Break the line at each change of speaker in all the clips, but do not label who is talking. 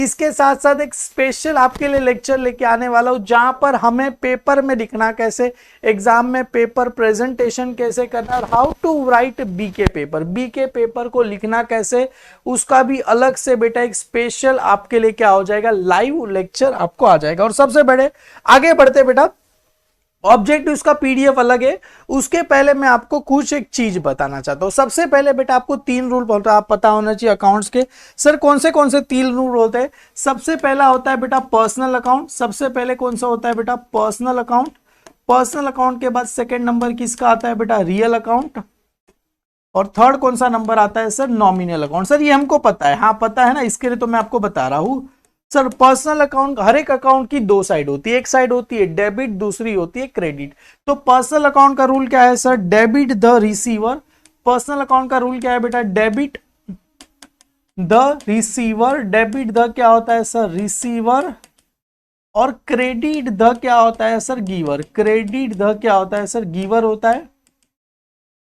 इसके साथ साथ एक स्पेशल आपके लिए लेक्चर लेके आने वाला हूं जहां पर हमें पेपर में लिखना कैसे, एग्जाम में पेपर प्रेजेंटेशन कैसे करना और how to write BK paper, BK paper को लिखना कैसे, उसका भी अलग से बेटा एक स्पेशल आपके लिए क्या हो जाएगा, लाइव लेक्चर आपको आ जाएगा। और सबसे बड़े आगे बढ़ते बेटा, ऑब्जेक्टिव उसका पीडीएफ अलग है। उसके पहले मैं आपको कुछ एक चीज बताना चाहता हूं। सबसे पहले बेटा आपको 3 रूल बोलता है, आप पता होना चाहिए अकाउंट्स के। सर कौन से 3 रूल होते हैं? सबसे पहला होता है बेटा पर्सनल अकाउंट। सबसे पहले कौन सा होता है बेटा? Personal account. पर्सनल अकाउंट के बाद सेकेंड नंबर किसका आता है बेटा? Real account. और थर्ड कौन सा नंबर आता है सर? Nominal account. सर ये हमको पता है, हाँ पता है ना, इसके लिए तो मैं आपको बता रहा हूं। सर पर्सनल अकाउंट, हर एक अकाउंट की 2 साइड होती है, एक साइड होती है डेबिट, दूसरी होती है क्रेडिट। तो पर्सनल अकाउंट का रूल क्या है sir? Debit the receiver. Personal account का रूल क्या है बेटा? Debit the receiver. Debit the क्या होता है सर? रिसीवर। और क्रेडिट द क्या होता है सर? गिवर। क्रेडिट द क्या होता है सर? गिवर होता है।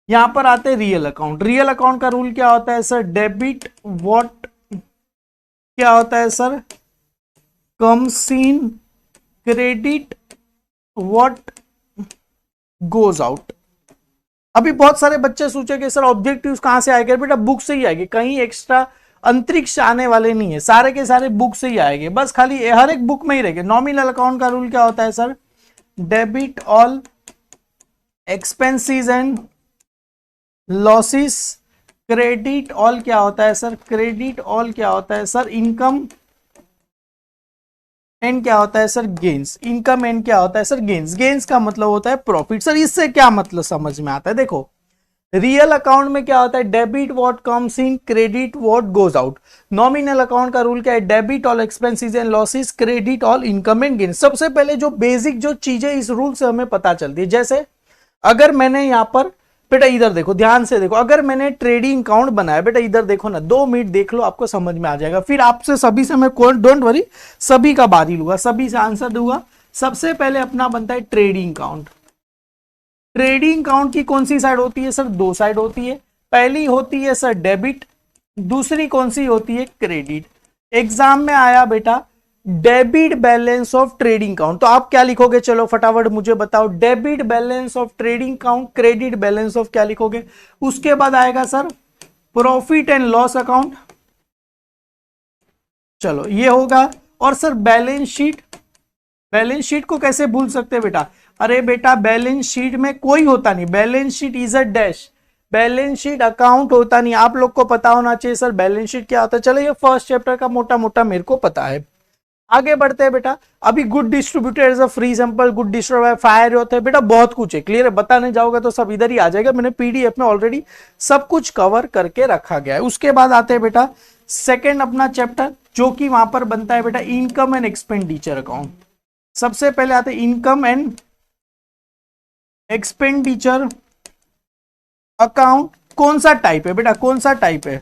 यहां पर आते हैं रियल अकाउंट। रियल अकाउंट का रूल क्या होता है सर? डेबिट व्हाट क्या होता है sir? comes in, credit what goes out। अभी बहुत सारे बच्चे सोचेंगे सर ऑब्जेक्टिव्स कहां से आएंगे? बेटा बुक से ही आएंगे, कहीं एक्स्ट्रा अंतरिक्ष आने वाले नहीं है, सारे के सारे बुक से ही आएंगे, बस खाली हर एक बुक में ही रहेंगे। नॉमिनल अकाउंट का रूल क्या होता है sir? Debit all expenses and losses. Credit all क्या होता है सर? क्रेडिट ऑल क्या होता है सर? इनकम एंड क्या होता है सर? गेन्स। इनकम एंड क्या होता है सर? गेन्स। गेन्स का मतलब होता है प्रॉफिट। सर इससे क्या मतलब समझ में आता है? देखो रियल अकाउंट में क्या होता है? Debit what comes in, credit what goes out. Nominal account का रूल क्या है? Debit all expenses and losses, credit all income and gains. सबसे पहले जो बेसिक जो चीजें इस रूल से हमें पता चलती है, जैसे अगर मैंने यहां पर बेटा इधर देखो, ध्यान से देखो, अगर मैंने ट्रेडिंग अकाउंट बनाया, बेटा इधर देखो ना, 2 मिनट देख लो, आपको समझ में आ जाएगा। फिर आपसे सभी से मैं डोंट वरी, सभी का बारी लूंगा, सभी से आंसर दूंगा। सबसे पहले अपना बनता है ट्रेडिंग अकाउंट। ट्रेडिंग अकाउंट की कौन सी साइड होती है सर? 2 साइड होती है। पहली होती है सर डेबिट, दूसरी कौन सी होती है? क्रेडिट। एग्जाम में आया बेटा debit balance of trading account, तो आप क्या लिखोगे? चलो फटाफट मुझे बताओ। Debit balance of trading account, credit balance of क्या लिखोगे? उसके बाद आएगा sir profit and loss account. चलो ये होगा। और sir balance sheet, balance sheet को कैसे भूल सकते बेटा? अरे बेटा बैलेंस शीट में कोई होता नहीं, balance sheet is a dash, balance sheet account होता नहीं। आप लोग को पता होना चाहिए सर बैलेंस शीट क्या होता है। चलो ये फर्स्ट चैप्टर का मोटा मोटा मेरे को पता है। आगे बढ़ते हैं बेटा। अभी good distributor is a free sample, good distributor fire होते हैं, बेटा बहुत कुछ है, क्लियर है। बताने जाओगे तो सब इधर ही आ जाएगा, मैंने पीडीएफ में ऑलरेडी सब कुछ कवर करके रखा गया है। उसके बाद आते हैं बेटा सेकंड अपना चैप्टर, जो कि वहां पर बनता है बेटा इनकम एंड एक्सपेंडिचर अकाउंट। सबसे पहले आते हैं इनकम एंड एक्सपेंडिचर अकाउंट। कौन सा टाइप है बेटा? कौन सा टाइप है?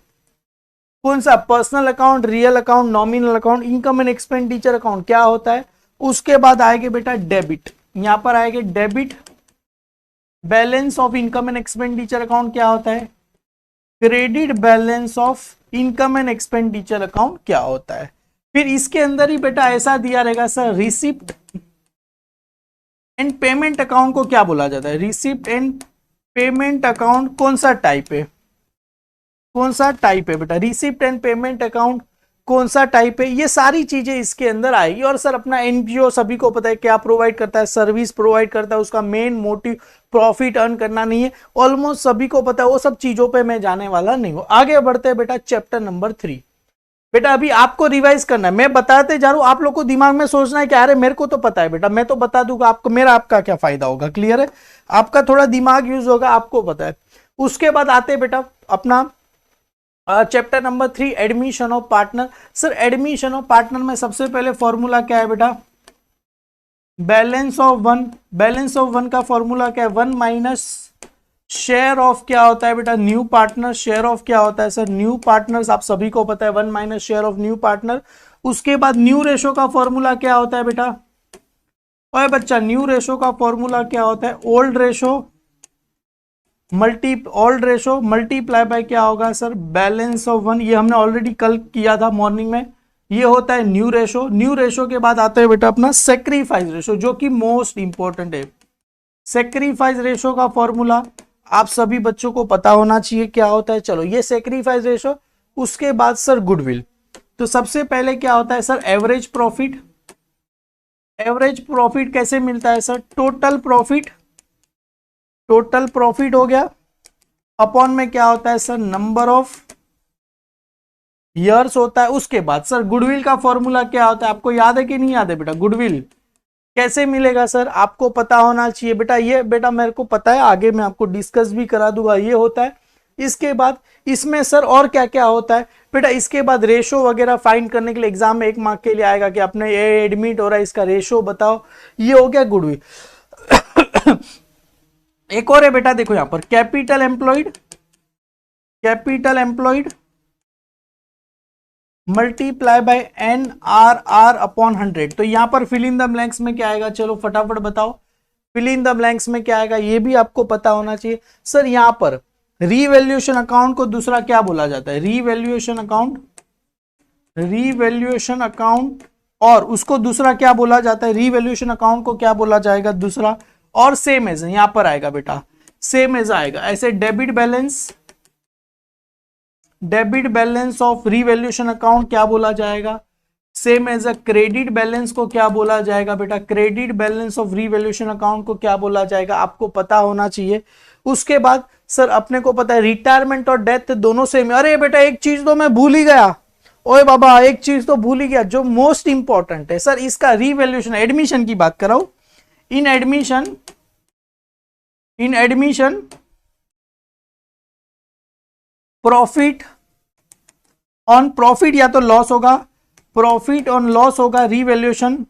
कौन सा? Personal account, real account, nominal account, income and expenditure account क्या होता है? उसके बाद आएगा बेटा डेबिट, यहां पर आएगा debit balance of income and expenditure account क्या होता है? Credit balance of income and expenditure account क्या होता है? फिर इसके अंदर ही बेटा ऐसा दिया रहेगा sir receipt and payment account को क्या बोला जाता है? रिसिप्ट एंड पेमेंट अकाउंट कौन सा टाइप है? कौन सा टाइप है बेटा? रिसिप्ट एंड पेमेंट अकाउंट कौन सा टाइप है? ये सारी चीजें इसके अंदर आएगी। और सर अपना एनपीओ सभी को पता है क्या प्रोवाइड करता है? सर्विस प्रोवाइड करता है, उसका मेन मोटिव प्रॉफिट अर्न करना नहीं है, ऑलमोस्ट सभी को पता है। वो सब चीजों पे मैं जाने वाला नहीं हूं। आगे बढ़ते हैं बेटा चैप्टर नंबर 3। बेटा अभी आपको रिवाइज करना है, मैं बताते जा रहा हूं, आप लोग को दिमाग में सोचना है कि अरे मेरे को तो पता है बेटा, मैं तो बता दूंगा आपको, मेरा आपका क्या फायदा होगा? क्लियर है, आपका थोड़ा दिमाग यूज होगा, आपको पता है। उसके बाद आते हैं बेटा अपना chapter number 3 admission of partner. Sir admission of partner में सबसे पहले फॉर्मूला क्या है बेटा? Balance of one. Balance of one का फॉर्मूला क्या है? 1 माइनस शेयर ऑफ क्या होता है बेटा? New partner. शेयर ऑफ क्या होता है सर? न्यू पार्टनर्स, आप सभी को पता है 1 minus share of new partner. उसके बाद न्यू रेशो का फॉर्मूला क्या होता है बेटा? ओए बच्चा न्यू रेशो का फॉर्मूला क्या होता है? Old ratio old ratio multiply by क्या होगा सर? Balance of one. ये हमने ऑलरेडी कल किया था मॉर्निंग में, ये होता है न्यू रेशो। न्यू रेशो के बाद आता है बेटा अपना सेक्रीफाइस रेशो, जो कि मोस्ट इंपॉर्टेंट है। सेक्रीफाइस रेशो का फॉर्मूला आप सभी बच्चों को पता होना चाहिए क्या होता है। चलो ये सेक्रीफाइस रेशो, उसके बाद सर गुडविल। तो सबसे पहले क्या होता है sir, average profit. Average profit कैसे मिलता है sir, total profit. Total profit हो गया, अपॉन में क्या होता है सर, नंबर ऑफ ईयर्स होता है। उसके बाद सर गुडविल का फॉर्मूला क्या होता है, आपको याद है कि नहीं याद है बेटा? गुडविल कैसे मिलेगा सर, आपको पता होना चाहिए बेटा। ये बेटा मेरे को पता है, आगे मैं आपको डिस्कस भी करा दूंगा। ये होता है, इसके बाद इसमें सर और क्या क्या होता है बेटा, इसके बाद रेशो वगैरह फाइंड करने के लिए एग्जाम में 1 मार्क के लिए आएगा कि आपने ये एडमिट हो रहा है, इसका रेशो बताओ। ये हो गया गुडविल। एक और है बेटा, देखो यहां पर capital employed. Capital employed multiply by NRR upon 100। तो यहां पर फिल इन द ब्लैंक्स में क्या आएगा, चलो फटाफट बताओ। फिल इन द ब्लैंक्स में क्या आएगा, ये भी आपको पता होना चाहिए। सर यहां पर रीवैल्यूएशन अकाउंट को दूसरा क्या बोला जाता है, रीवैल्यूएशन अकाउंट। रीवैल्यूएशन अकाउंट और उसको दूसरा क्या बोला जाता है, रीवैल्यूएशन अकाउंट को क्या बोला जाएगा दूसरा। और सेम एज यहां पर आएगा बेटा, सेम एज आएगा। ऐसे debit balance, debit balance of revaluation account क्या बोला जाएगा, same as a credit balance को क्या बोला जाएगा बेटा, credit balance of revaluation account को क्या बोला जाएगा, आपको पता होना चाहिए। उसके बाद सर अपने को पता है रिटायरमेंट और डेथ दोनों सेम। अरे बेटा एक चीज तो मैं भूल ही गया, ओए बाबा एक चीज तो भूल ही गया जो मोस्ट इंपॉर्टेंट है सर, इसका रीवैल्यूएशन। एडमिशन की बात कराओ, इन admission, in admission profit on profit या तो लॉस होगा, प्रॉफिट ऑन लॉस होगा, रीवैल्यूएशन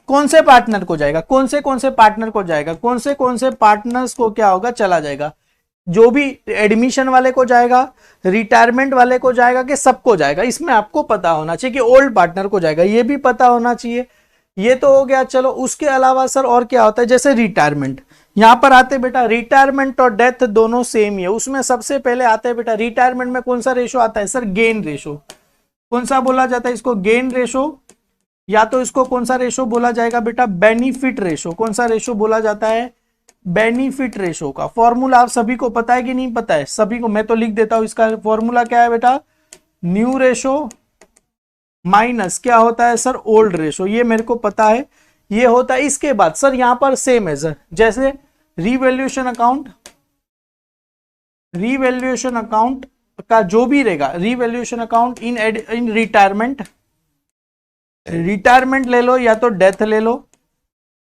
कौन से पार्टनर को जाएगा, कौन से पार्टनर को जाएगा, कौन से पार्टनर्स को क्या होगा, चला जाएगा। जो भी एडमिशन वाले को जाएगा, रिटायरमेंट वाले को जाएगा, कि सबको जाएगा, इसमें आपको पता होना चाहिए कि ओल्ड पार्टनर को जाएगा, ये भी पता होना चाहिए। ये तो हो गया। चलो उसके अलावा सर और क्या होता है, जैसे रिटायरमेंट, यहां पर आते बेटा रिटायरमेंट और डेथ दोनों सेम ही है। उसमें सबसे पहले आता है बेटा रिटायरमेंट में कौन सा रेशो आता है सर, गेन रेशो। कौन सा बोला जाता है इसको, गेन रेशो, या तो इसको कौन सा रेशो बोला जाएगा बेटा, बेनिफिट रेशो। कौन सा रेशो बोला जाता है, बेनिफिट रेशो का फॉर्मूला आप सभी को पता है कि नहीं पता है, सभी को मैं तो लिख देता हूं। इसका फॉर्मूला क्या है बेटा, न्यू रेशो माइनस क्या होता है सर, ओल्ड रेशो। ये मेरे को पता है, ये होता है। इसके बाद सर यहां पर सेम है सर, जैसे रीवैल्यूएशन अकाउंट, रीवैल्यूएशन अकाउंट का जो भी रहेगा, revaluation account in retirement, retirement ले लो या तो डेथ ले लो।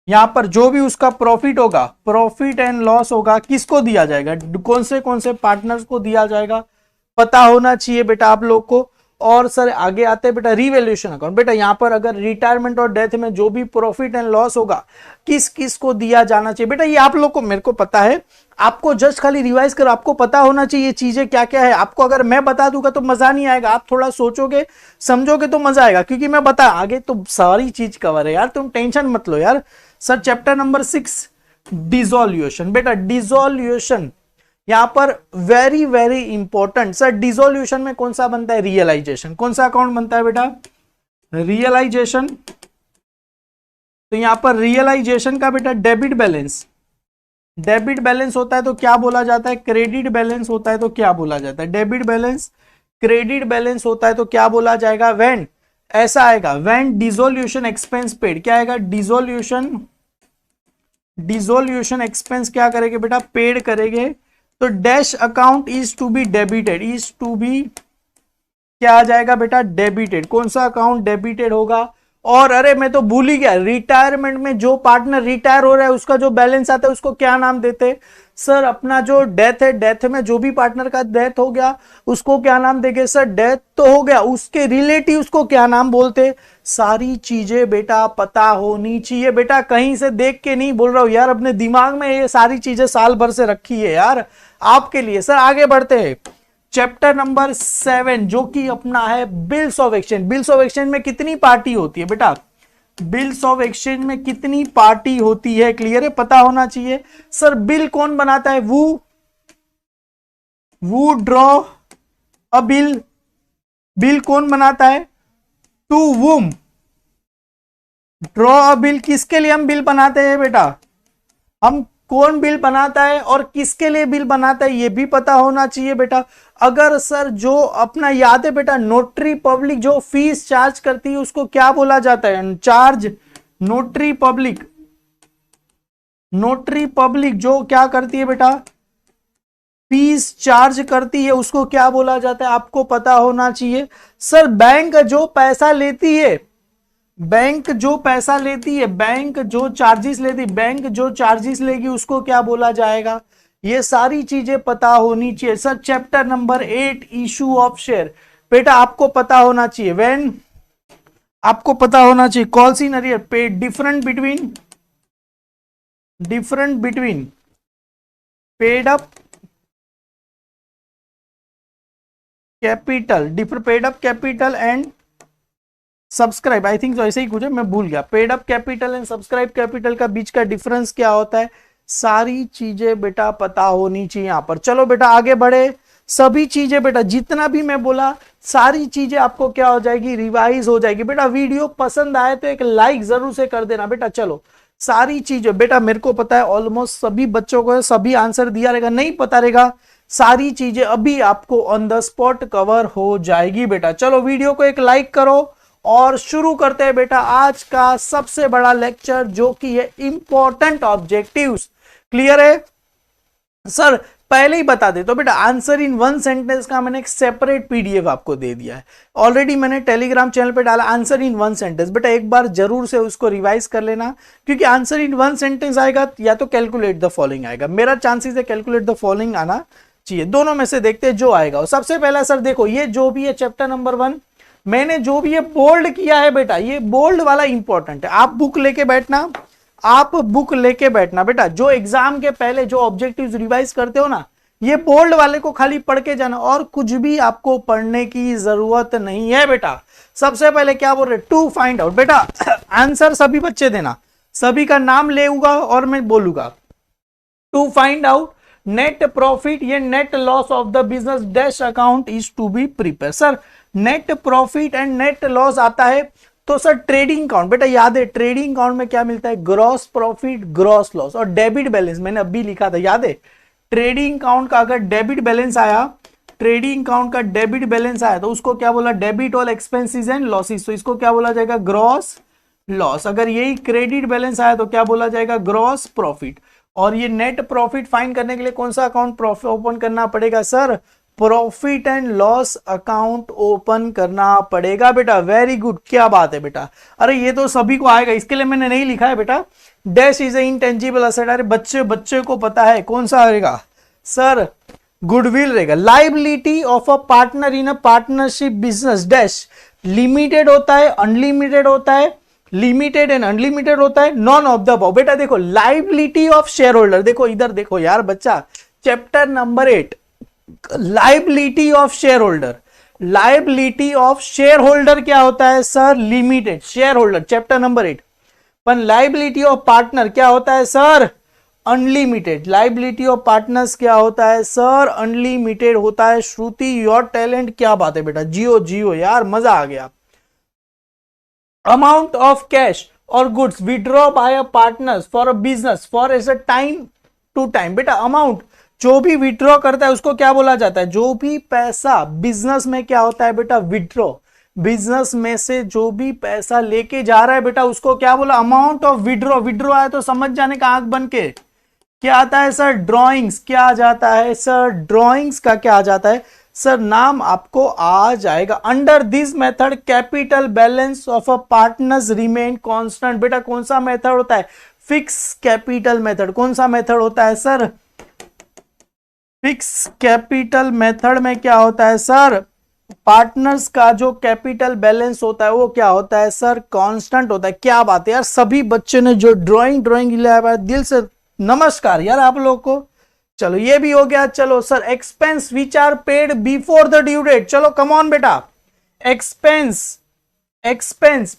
यहां पर जो भी उसका प्रॉफिट होगा, प्रॉफिट एंड लॉस होगा, किसको दिया जाएगा, कौन से पार्टनर्स को दिया जाएगा, पता होना चाहिए बेटा आप लोग को। और सर आगे आते हैं बेटा रिवैल्यूएशन अकाउंट। बेटा यहां पर अगर रिटायरमेंट और डेथ में जो भी प्रॉफिट एंड लॉस होगा, किस किस को दिया जाना चाहिए बेटा, ये आप लोग को, मेरे को पता है, आपको जस्ट खाली रिवाइज करो, आपको पता होना चाहिए चीजें क्या क्या है। आपको अगर मैं बता दूंगा तो मजा नहीं आएगा, आप थोड़ा सोचोगे समझोगे तो मजा आएगा, क्योंकि मैं बता आगे तो सारी चीज कवर है यार, तुम टेंशन मत लो यार। Sir chapter number 6 dissolution. बेटा डिसोल्यूशन यहां पर very very important. Sir dissolution में कौन सा बनता है, रियलाइजेशन। कौन सा अकाउंट बनता है बेटा, रियलाइजेशन। तो यहां पर रियलाइजेशन का बेटा डेबिट बैलेंस, डेबिट बैलेंस होता है तो क्या बोला जाता है, क्रेडिट बैलेंस होता है तो क्या बोला जाता है, डेबिट बैलेंस, क्रेडिट बैलेंस होता है तो क्या बोला जाएगा, व्हेन, ऐसा आएगा व्हेन डिसोल्यूशन एक्सपेंस पेड। क्या आएगा, डिसोल्यूशन, डिसोल्यूशन एक्सपेंस क्या करेंगे बेटा, पेड करेंगे। तो dash account is to be debited, is to be क्या आ जाएगा बेटा, डेबिटेड। कौन सा अकाउंट डेबिटेड होगा। और अरे मैं तो भूल ही गया, रिटायरमेंट में जो पार्टनर रिटायर हो रहा है उसका जो बैलेंस आता है उसको क्या नाम देते सर, अपना जो डेथ है, डेथ में जो भी पार्टनर का डेथ हो गया उसको क्या नाम देंगे सर, डेथ तो हो गया, उसके रिलेटिव उसको क्या नाम बोलते। सारी चीजें बेटा पता होनी चाहिए बेटा, कहीं से देख के नहीं बोल रहा हूं यार, अपने दिमाग में ये सारी चीजें साल भर से रखी है यार आपके लिए। सर आगे बढ़ते हैं, चैप्टर नंबर 7 जो कि अपना है bills of exchange. Bills of exchange में कितनी पार्टी होती है बेटा, बिल्स ऑफ एक्सचेंज में कितनी पार्टी होती है, क्लियर है, पता होना चाहिए। सर बिल कौन बनाता है, वू ड्रॉ अ बिल, बिल कौन बनाता है? टू वूम? ड्रॉ अ बिल, किसके लिए हम बिल बनाते हैं बेटा? हम कौन बिल बनाता है और किसके लिए बिल बनाता है ये भी पता होना चाहिए बेटा। अगर सर जो अपना याद है बेटा, नोटरी पब्लिक जो फीस चार्ज करती है उसको क्या बोला जाता है? Charge. Notary public, notary public जो क्या करती है बेटा, फीस चार्ज करती है, उसको क्या बोला जाता है? आपको पता होना चाहिए। सर बैंक जो पैसा लेती है, बैंक जो पैसा लेती है, बैंक जो चार्जेस लेती है, बैंक जो चार्जेस लेगी उसको क्या बोला जाएगा? ये सारी चीजें पता होनी चाहिए। Sir chapter number 8 issue of share, बेटा आपको पता होना चाहिए। व्हेन, आपको पता होना चाहिए कॉल्स इन अरियर, पे different between paid up capital, paid up capital and subscribe, I think तो ऐसे ही कुछ है, मैं भूल गया। Paid up capital and subscribe capital का बीच का डिफरेंस क्या होता है? सारी चीजें बेटा पता होनी चाहिए यहां पर। चलो बेटा आगे बढ़े। सभी चीजें बेटा जितना भी मैं बोला सारी चीजें आपको क्या हो जाएगी? रिवाइज हो जाएगी। बेटा वीडियो पसंद आए तो एक लाइक जरूर से कर देना बेटा। चलो सारी चीजें बेटा मेरे को पता है ऑलमोस्ट सभी बच्चों को सभी आंसर दिया रहेगा, नहीं पता रहेगा सारी चीजें अभी आपको ऑन द स्पॉट कवर हो जाएगी बेटा। चलो वीडियो को एक लाइक करो और शुरू करते हैं बेटा आज का सबसे बड़ा लेक्चर जो कि है इंपॉर्टेंट ऑब्जेक्टिव्स। क्लियर है? सर पहले ही बता दे तो बेटा आंसर इन वन सेंटेंस का मैंने एक सेपरेट पीडीएफ आपको दे दिया है ऑलरेडी, मैंने टेलीग्राम चैनल पे डाला आंसर इन वन सेंटेंस। बेटा एक बार जरूर से उसको रिवाइज कर लेना, क्योंकि आंसर इन वन सेंटेंस आएगा या तो कैलकुलेट द फॉलोइंग आएगा। मेरा चांसेस है कैलकुलेट द फॉलोइंग आना चाहिए, दोनों में से देखते हैं जो आएगा। सबसे पहला सर देखो ये जो भी है चैप्टर नंबर 1 मैंने जो भी ये बोल्ड किया है बेटा, ये बोल्ड वाला इंपॉर्टेंट है। आप बुक लेके बैठना, आप बुक लेके बैठना बेटा। जो एग्जाम के पहले जो ऑब्जेक्टिव्स रिवाइज करते हो ना, ये बोल्ड वाले को खाली पढ़ के जाना और कुछ भी आपको पढ़ने की जरूरत नहीं है बेटा। सबसे पहले क्या बोल रहे? To find out. बेटा आंसर सभी बच्चे देना, सभी का नाम लेऊंगा और मैं बोलूंगा। To find out net profit या net loss of the business dash account is to be prepare. Sir net profit and net loss आता है तो सर ट्रेडिंग अकाउंट, बेटा याद है ट्रेडिंग अकाउंट में क्या मिलता है? ग्रॉस प्रॉफिट, ग्रॉस लॉस और डेबिट बैलेंस। मैंने अभी लिखा था याद है, ट्रेडिंग अकाउंट का अगर डेबिट बैलेंस आया, ट्रेडिंग अकाउंट का डेबिट बैलेंस आया तो उसको क्या बोला? Debit all expenses and losses, तो इसको क्या बोला जाएगा? Gross loss. अगर यही क्रेडिट बैलेंस आया तो क्या बोला जाएगा? Gross profit. और ये नेट प्रॉफिट फाइंड करने के लिए कौन सा अकाउंट ओपन करना पड़ेगा? Sir profit and loss account open करना पड़ेगा बेटा। वेरी गुड, क्या बात है बेटा। अरे ये तो सभी को आएगा, इसके लिए मैंने नहीं लिखा है बेटा। डैश इज इंटेंजिबल असेट, अरे बच्चे को पता है कौन सा रहेगा? सर गुडविल रहेगा। Liability of a partner in a partnership business dash, limited होता है, अनलिमिटेड होता है, लिमिटेड एंड अनलिमिटेड होता है, नॉन ऑफ द अबव। बेटा देखो लाइबिलिटी ऑफ शेयर होल्डर, देखो इधर देखो यार बच्चा, chapter number 8 liability of share holder. Liability of share holder क्या होता है? Sir limited share holder, chapter number 8। पर लाइबिलिटी ऑफ पार्टनर क्या होता है? Sir unlimited. Liability of partners क्या होता है? सर अनलिमिटेड होता है। श्रुति योर टैलेंट, क्या बात है बेटा, जियो जियो यार, मजा आ गया। अमाउंट ऑफ कैश और goods withdraw by a partners for a business for as a time to time. बेटा अमाउंट जो भी विड्रॉ करता है उसको क्या बोला जाता है? जो भी पैसा बिजनेस में क्या होता है बेटा? विड्रॉ। बिजनेस में से जो भी पैसा लेके जा रहा है बेटा उसको क्या बोला? Amount of withdraw. विड्रॉ आया तो समझ जाने का आंख बन के। क्या आता है सर? ड्रॉइंग्स। क्या आ जाता है सर? ड्रॉइंग्स का क्या आ जाता है? सर नाम आपको आ जाएगा। Under this method capital balance of a partners remain constant. बेटा कौन सा मेथड होता है? Fix capital method. कौन सा मेथड होता है सर? फिक्स कैपिटल मेथड में क्या होता है सर? पार्टनर्स का जो कैपिटल बैलेंस होता है वो क्या होता है सर? कांस्टेंट होता है। क्या बात है यार, सभी बच्चों ने जो ड्राइंग लिया है दिल से नमस्कार यार आप लोग को। चलो ये भी हो गया। चलो sir expense which are paid before the due date. चलो कम ऑन बेटा, एक्सपेंस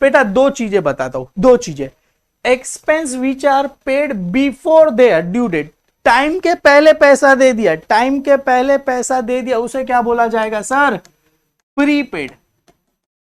बेटा दो चीजें बताता हूं, दो चीजें। Expense which are paid before their due date, time के पहले पैसा दे दिया, टाइम के पहले पैसा दे दिया, उसे क्या बोला जाएगा sir? Prepaid.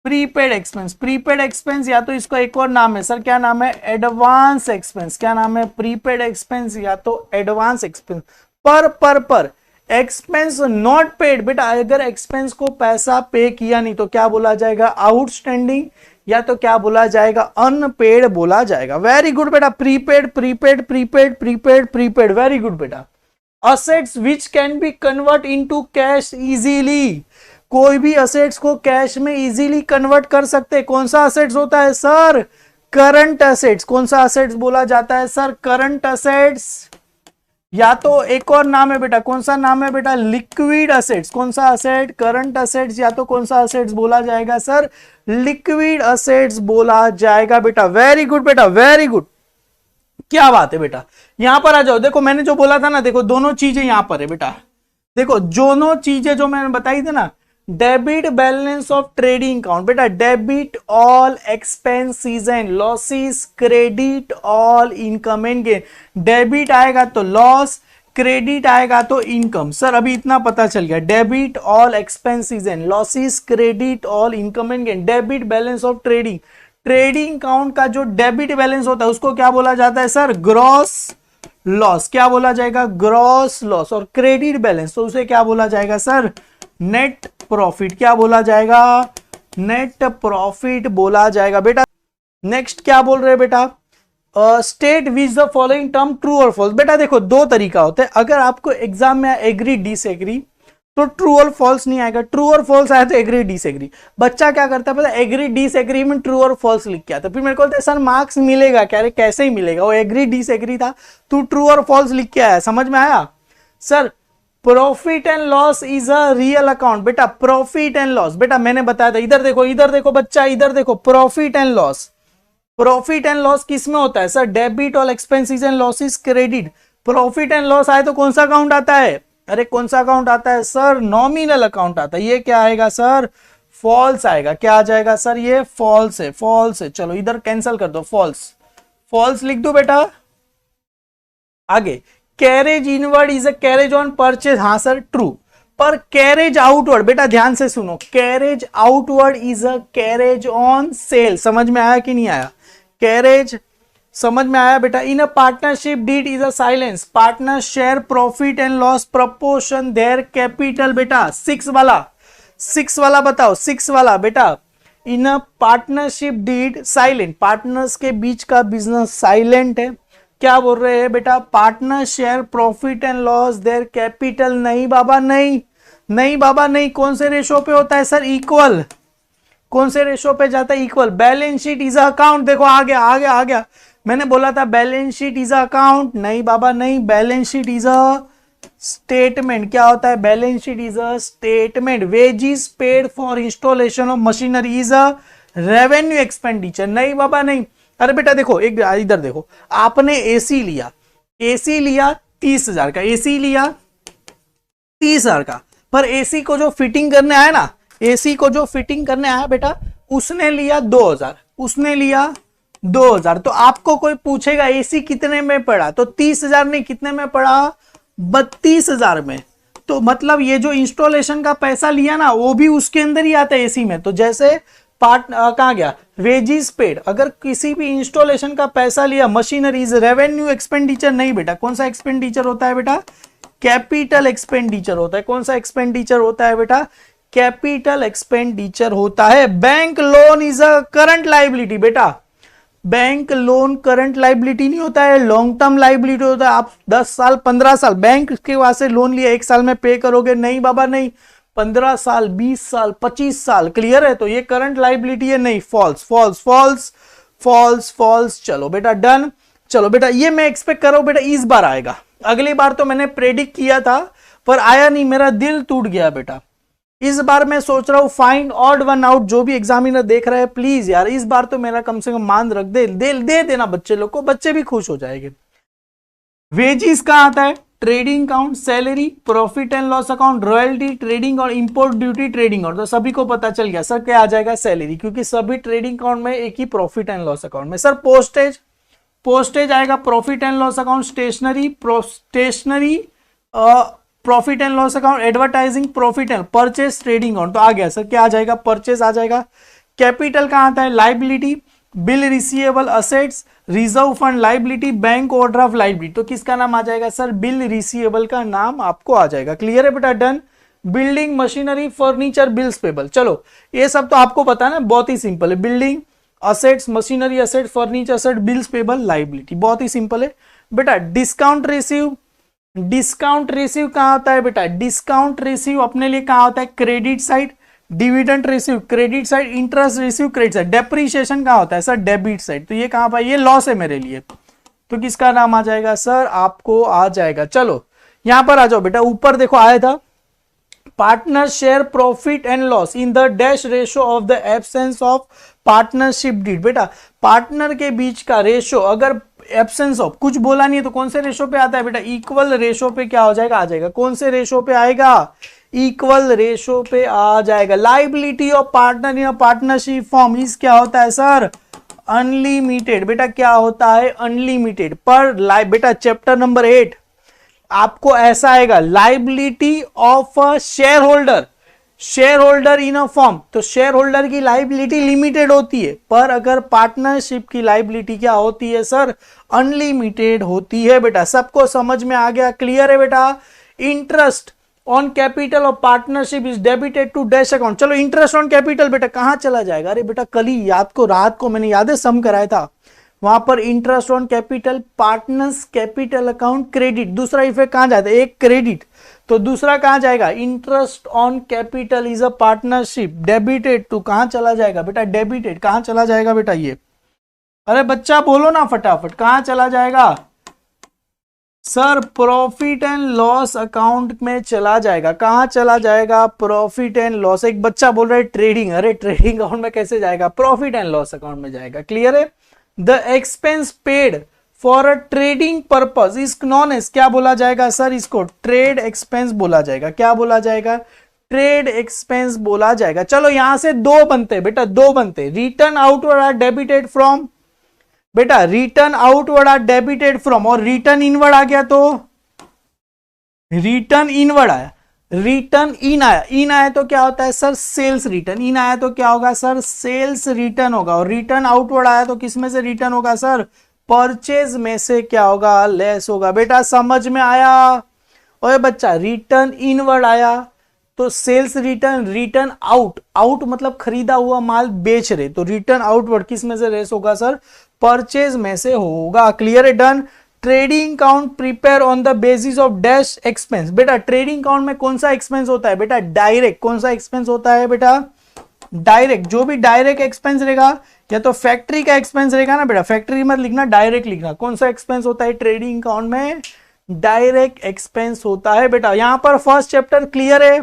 Prepaid expense, prepaid expense या तो इसका एक और नाम है सर, क्या नाम है, एडवांस एक्सपेंस, क्या नाम है, प्रीपेड एक्सपेंस या तो एडवांस एक्सपेंस। पर एक्सपेंस नॉट पेड, बेटा अगर एक्सपेंस को पैसा पे किया नहीं तो क्या बोला जाएगा, आउटस्टैंडिंग, या तो क्या बोला जाएगा, अनपेड बोला जाएगा। वेरी गुड बेटा, prepaid prepaid prepaid prepaid prepaid, very good बेटा। Assets which can be convert into cash easily, कोई भी असेट्स को कैश में इजीली कन्वर्ट कर सकते, कौन सा असेट्स होता है सर, करंट असेट्स। कौन सा असेट्स बोला जाता है सर, करंट असेट्स, या तो एक और नाम है बेटा, कौन सा नाम है बेटा, लिक्विड असेट्स। कौन सा असेट, करंट असेट्स, या तो कौन सा असेट्स बोला जाएगा सर, लिक्विड असेट्स बोला जाएगा बेटा। वेरी गुड बेटा, वेरी गुड, क्या बात है बेटा। यहां पर आ जाओ, देखो मैंने जो बोला था ना, देखो दोनों चीजें यहां पर है बेटा, देखो दोनों चीजें जो मैंने बताई थी ना, debit balance of trading account, बेटा debit all expenses and losses, credit all income and gain. Debit आएगा तो लॉस, क्रेडिट आएगा तो इनकम। सर अभी इतना पता चल गया, debit all expenses and losses, credit all income and gain. Debit balance of trading, trading account का जो डेबिट बैलेंस होता है उसको क्या बोला जाता है सर, ग्रॉस लॉस, क्या बोला जाएगा, ग्रॉस लॉस। और क्रेडिट बैलेंस तो उसे क्या बोला जाएगा सर, नेट प्रॉफिट, क्या बोला जाएगा, नेट प्रॉफिट बोला जाएगा बेटा। नेक्स्ट क्या बोल रहे हैं बेटा, state which the following term true और फॉल्स। बेटा देखो दो तरीका होता है, अगर आपको एग्जाम में एग्री डिसएग्री तो ट्रू और फॉल्स नहीं आएगा, ट्रू और फॉल्स आया तो एग्री डिसएग्री। बच्चा क्या करता है पता, एग्री डिसएग्री में ट्रू और फॉल्स लिख के आता, फिर मेरे को बोलते सर मार्क्स मिलेगा क्या, अरे कैसे ही मिलेगा, वो एग्री डिसएग्री था, तू ट्रू और फॉल्स लिख के आया, समझ में आया sir. Profit and loss is a real account, बेटा प्रॉफिट एंड लॉस, बेटा मैंने बताया था, इधर देखो बच्चा, इधर देखो, profit and loss, profit and loss किस में होता है sir, debit all expenses and losses, credit. Profit and loss आए तो कौन सा अकाउंट आता है, अरे कौन सा अकाउंट आता है सर, नॉमिनल अकाउंट आता है। ये क्या आएगा सर, फॉल्स आएगा, क्या आ जाएगा सर, ये फॉल्स है, फॉल्स है। चलो इधर कैंसिल कर दो, फॉल्स, फॉल्स लिख दो बेटा। आगे, carriage inward is a carriage on purchase, हाँ सर ट्रू, पर कैरेज आउटवर्ड, बेटा ध्यान से सुनो, carriage outward is a carriage on sale. समझ में आया कि नहीं आया, कैरेज समझ में आया बेटा। In a partnership deed is a silence, partner share profit and loss proportion their capital, बेटा सिक्स वाला बताओ, सिक्स वाला बेटा। In a partnership deed silent, partners के बीच का बिजनेस साइलेंट है, क्या बोल रहे हैं बेटा, partner share profit and loss their capital. नहीं बाबा नहीं, नहीं बाबा नहीं, कौन से रेशो पे होता है सर, इक्वल, कौन से रेशो पे जाता है, equal. Balance sheet is a account, देखो आ गया, मैंने बोला था balance sheet is a account, नहीं बाबा नहीं, balance sheet is a statement. क्या होता है, balance sheet is a statement. Wages paid for installation of machinery is a revenue expenditure, नहीं बाबा नहीं। अरे बेटा देखो, एक इधर देखो, आपने एसी लिया 30,000 का, एसी लिया 30,000 का, पर एसी को जो फिटिंग करने आया ना, एसी को जो फिटिंग करने आया बेटा, उसने लिया 2,000, तो आपको कोई पूछेगा एसी कितने में पड़ा, तो 30,000 नहीं, कितने में पड़ा, 32,000 में। तो मतलब ये जो इंस्टॉलेशन का पैसा लिया ना, वो भी उसके अंदर ही आता है एसी में। तो जैसे कहां गया, वेजिस पेड, अगर किसी भी इंस्टॉलेशन का पैसा लिया, मशीनरीज, रेवेन्यू एक्सपेंडिचर नहीं बेटा, कौन सा एक्सपेंडिचर होता है बेटा, कैपिटल एक्सपेंडिचर होता है। कौन सा एक्सपेंडिचर होता है बेटा, कैपिटल एक्सपेंडिचर होता है। Bank loan is a current liability, बेटा बैंक लोन करंट लाइबिलिटी नहीं होता है, लॉन्ग टर्म लाइबिलिटी होता है। आप 10 साल 15 साल बैंक के वहां से लोन लिया, 1 साल में पे करोगे, नहीं बाबा नहीं, 15 साल 20 साल 25 साल, क्लियर है, तो ये करंट लाइबिलिटी है, नहीं, false false false false false. चलो बेटा डन। चलो बेटा ये मैं एक्सपेक्ट कर रहा हूं बेटा इस बार आएगा, अगली बार तो मैंने प्रेडिक्ट किया था पर आया नहीं, मेरा दिल टूट गया बेटा। इस बार मैं सोच रहा हूं फाइंड ऑड वन आउट, जो भी एग्जामिनर देख रहा है प्लीज यार इस बार तो मेरा कम से कम मान रख दे देना बच्चे लोग को, बच्चे भी खुश हो जाएंगे। वेजिस कहां आता है, trading account, salary, profit and loss account, royalty, trading और इंपोर्ट ड्यूटी, ट्रेडिंग अकाउंट। तो सभी को पता चल गया सर क्या आ जाएगा, सैलरी, क्योंकि सभी ट्रेडिंग अकाउंट में एक ही प्रॉफिट एंड लॉस अकाउंट में। सर पोस्टेज आएगा profit and loss account, stationery profit and loss account, advertising profit and, purchase trading account. तो आ गया सर क्या आ जाएगा, परचेस आ जाएगा, कैपिटल कहाँ आता है, liability, bill receivable assets, reserve fund liability, bank overdraft liability. तो किसका नाम आ जाएगा सर, बिल रिसीवेबल का नाम आपको आ जाएगा। क्लियर है बेटा, done. Building machinery furniture bills payable, चलो ये सब तो आपको पता है ना, बहुत ही सिंपल है। Building assets, machinery asset, furniture asset, bills payable, liability, बहुत ही सिंपल है बेटा। डिस्काउंट रिसीव, डिस्काउंट रिसीव कहां होता है बेटा, डिस्काउंट रिसीव अपने लिए कहां होता है, credit side. Dividend receive credit side, interest receive credit side. Depreciation कहां होता है सर, डेबिट साइड। तो ये कहां पर, ये लॉस है मेरे लिए, तो किसका नाम आ जाएगा सर, आपको आ जाएगा। चलो यहां पर आ जाओ बेटा, ऊपर देखो आया था, partner share profit and loss in the dash ratio of the absence of partnership deed. बेटा पार्टनर के बीच का रेशो अगर एब्सेंस ऑफ, कुछ बोला नहीं है तो कौन से रेशो पे आता है बेटा, इक्वल रेशो पे क्या हो जाएगा, आ जाएगा। कौन से रेशो पे आएगा, इक्वल रेशो पे आ जाएगा। Liability of partner in partnership form इस क्या होता है सर, अनलिमिटेड। बेटा क्या होता है, अनलिमिटेड। पर बेटा चैप्टर नंबर 8 आपको ऐसा आएगा, liability of a share holder, share holder in a form. तो शेयर होल्डर की लाइबिलिटी लिमिटेड होती है, पर अगर पार्टनरशिप की लाइबिलिटी क्या होती है सर, अनलिमिटेड होती है। बेटा सबको समझ में आ गया, क्लियर है बेटा। Interest on capital of partnership is debited to dash account. चलो इंटरेस्ट ऑन कैपिटल बेटा कहां चला जाएगा, अरे बेटा कल ही रात को मैंने याद है सम कराया था, वहां पर interest on capital partners capital account credit. दूसरा इफेक्ट कहां जाता है, एक क्रेडिट, तो दूसरा कहां जाएगा, interest on capital is a partnership debited to, कहां चला जाएगा बेटा, डेबिटेड। कहां चला जाएगा बेटा ये, अरे बच्चा बोलो ना फटाफट, कहां चला जाएगा sir, profit and loss account में चला जाएगा। कहां चला जाएगा, प्रॉफिट एंड लॉस। एक बच्चा बोल रहा है ट्रेडिंग, अरे ट्रेडिंग अकाउंट में कैसे जाएगा, प्रॉफिट एंड लॉस अकाउंट में जाएगा। क्लियर है। The expense paid for a trading purpose is known as, क्या बोला जाएगा सर, इसको ट्रेड एक्सपेंस बोला जाएगा। क्या बोला जाएगा, ट्रेड एक्सपेंस बोला जाएगा। चलो यहां से दो बनते बेटा, दो बनते, return outward are debited from, बेटा return outward are debited from, और रिटर्न इनवर्ड आ गया तो रिटर्न इनवर्ड आया, रिटर्न इन आया, इन आया तो क्या होता है सर, सेल्स रिटर्न। इन आया तो क्या होगा सर, सेल्स रिटर्न होगा। और रिटर्न आउटवर्ड आया तो किस में से रिटर्न होगा सर, परचेज में से क्या होगा, लेस होगा। बेटा समझ में आया। ओए बच्चा रिटर्न इनवर्ड आया तो sales return, return out, out मतलब खरीदा हुआ माल बेच रहे, तो रिटर्न आउटवर्ड किस में से लेस होगा सर, परचेज में से होगा। क्लियर है, done. Trading account prepare on the basis of dash expense. बेटा ट्रेडिंग अकाउंट में कौन सा एक्सपेंस होता है बेटा, डायरेक्ट। कौन सा एक्सपेंस होता है बेटा, डायरेक्ट। जो भी डायरेक्ट एक्सपेंस रहेगा, या तो फैक्ट्री का एक्सपेंस रहेगा ना बेटा, फैक्ट्री मत लिखना, डायरेक्ट लिखना। कौन सा एक्सपेंस होता है ट्रेडिंग अकाउंट में, डायरेक्ट एक्सपेंस होता है। बेटा यहां पर फर्स्ट चैप्टर क्लियर है,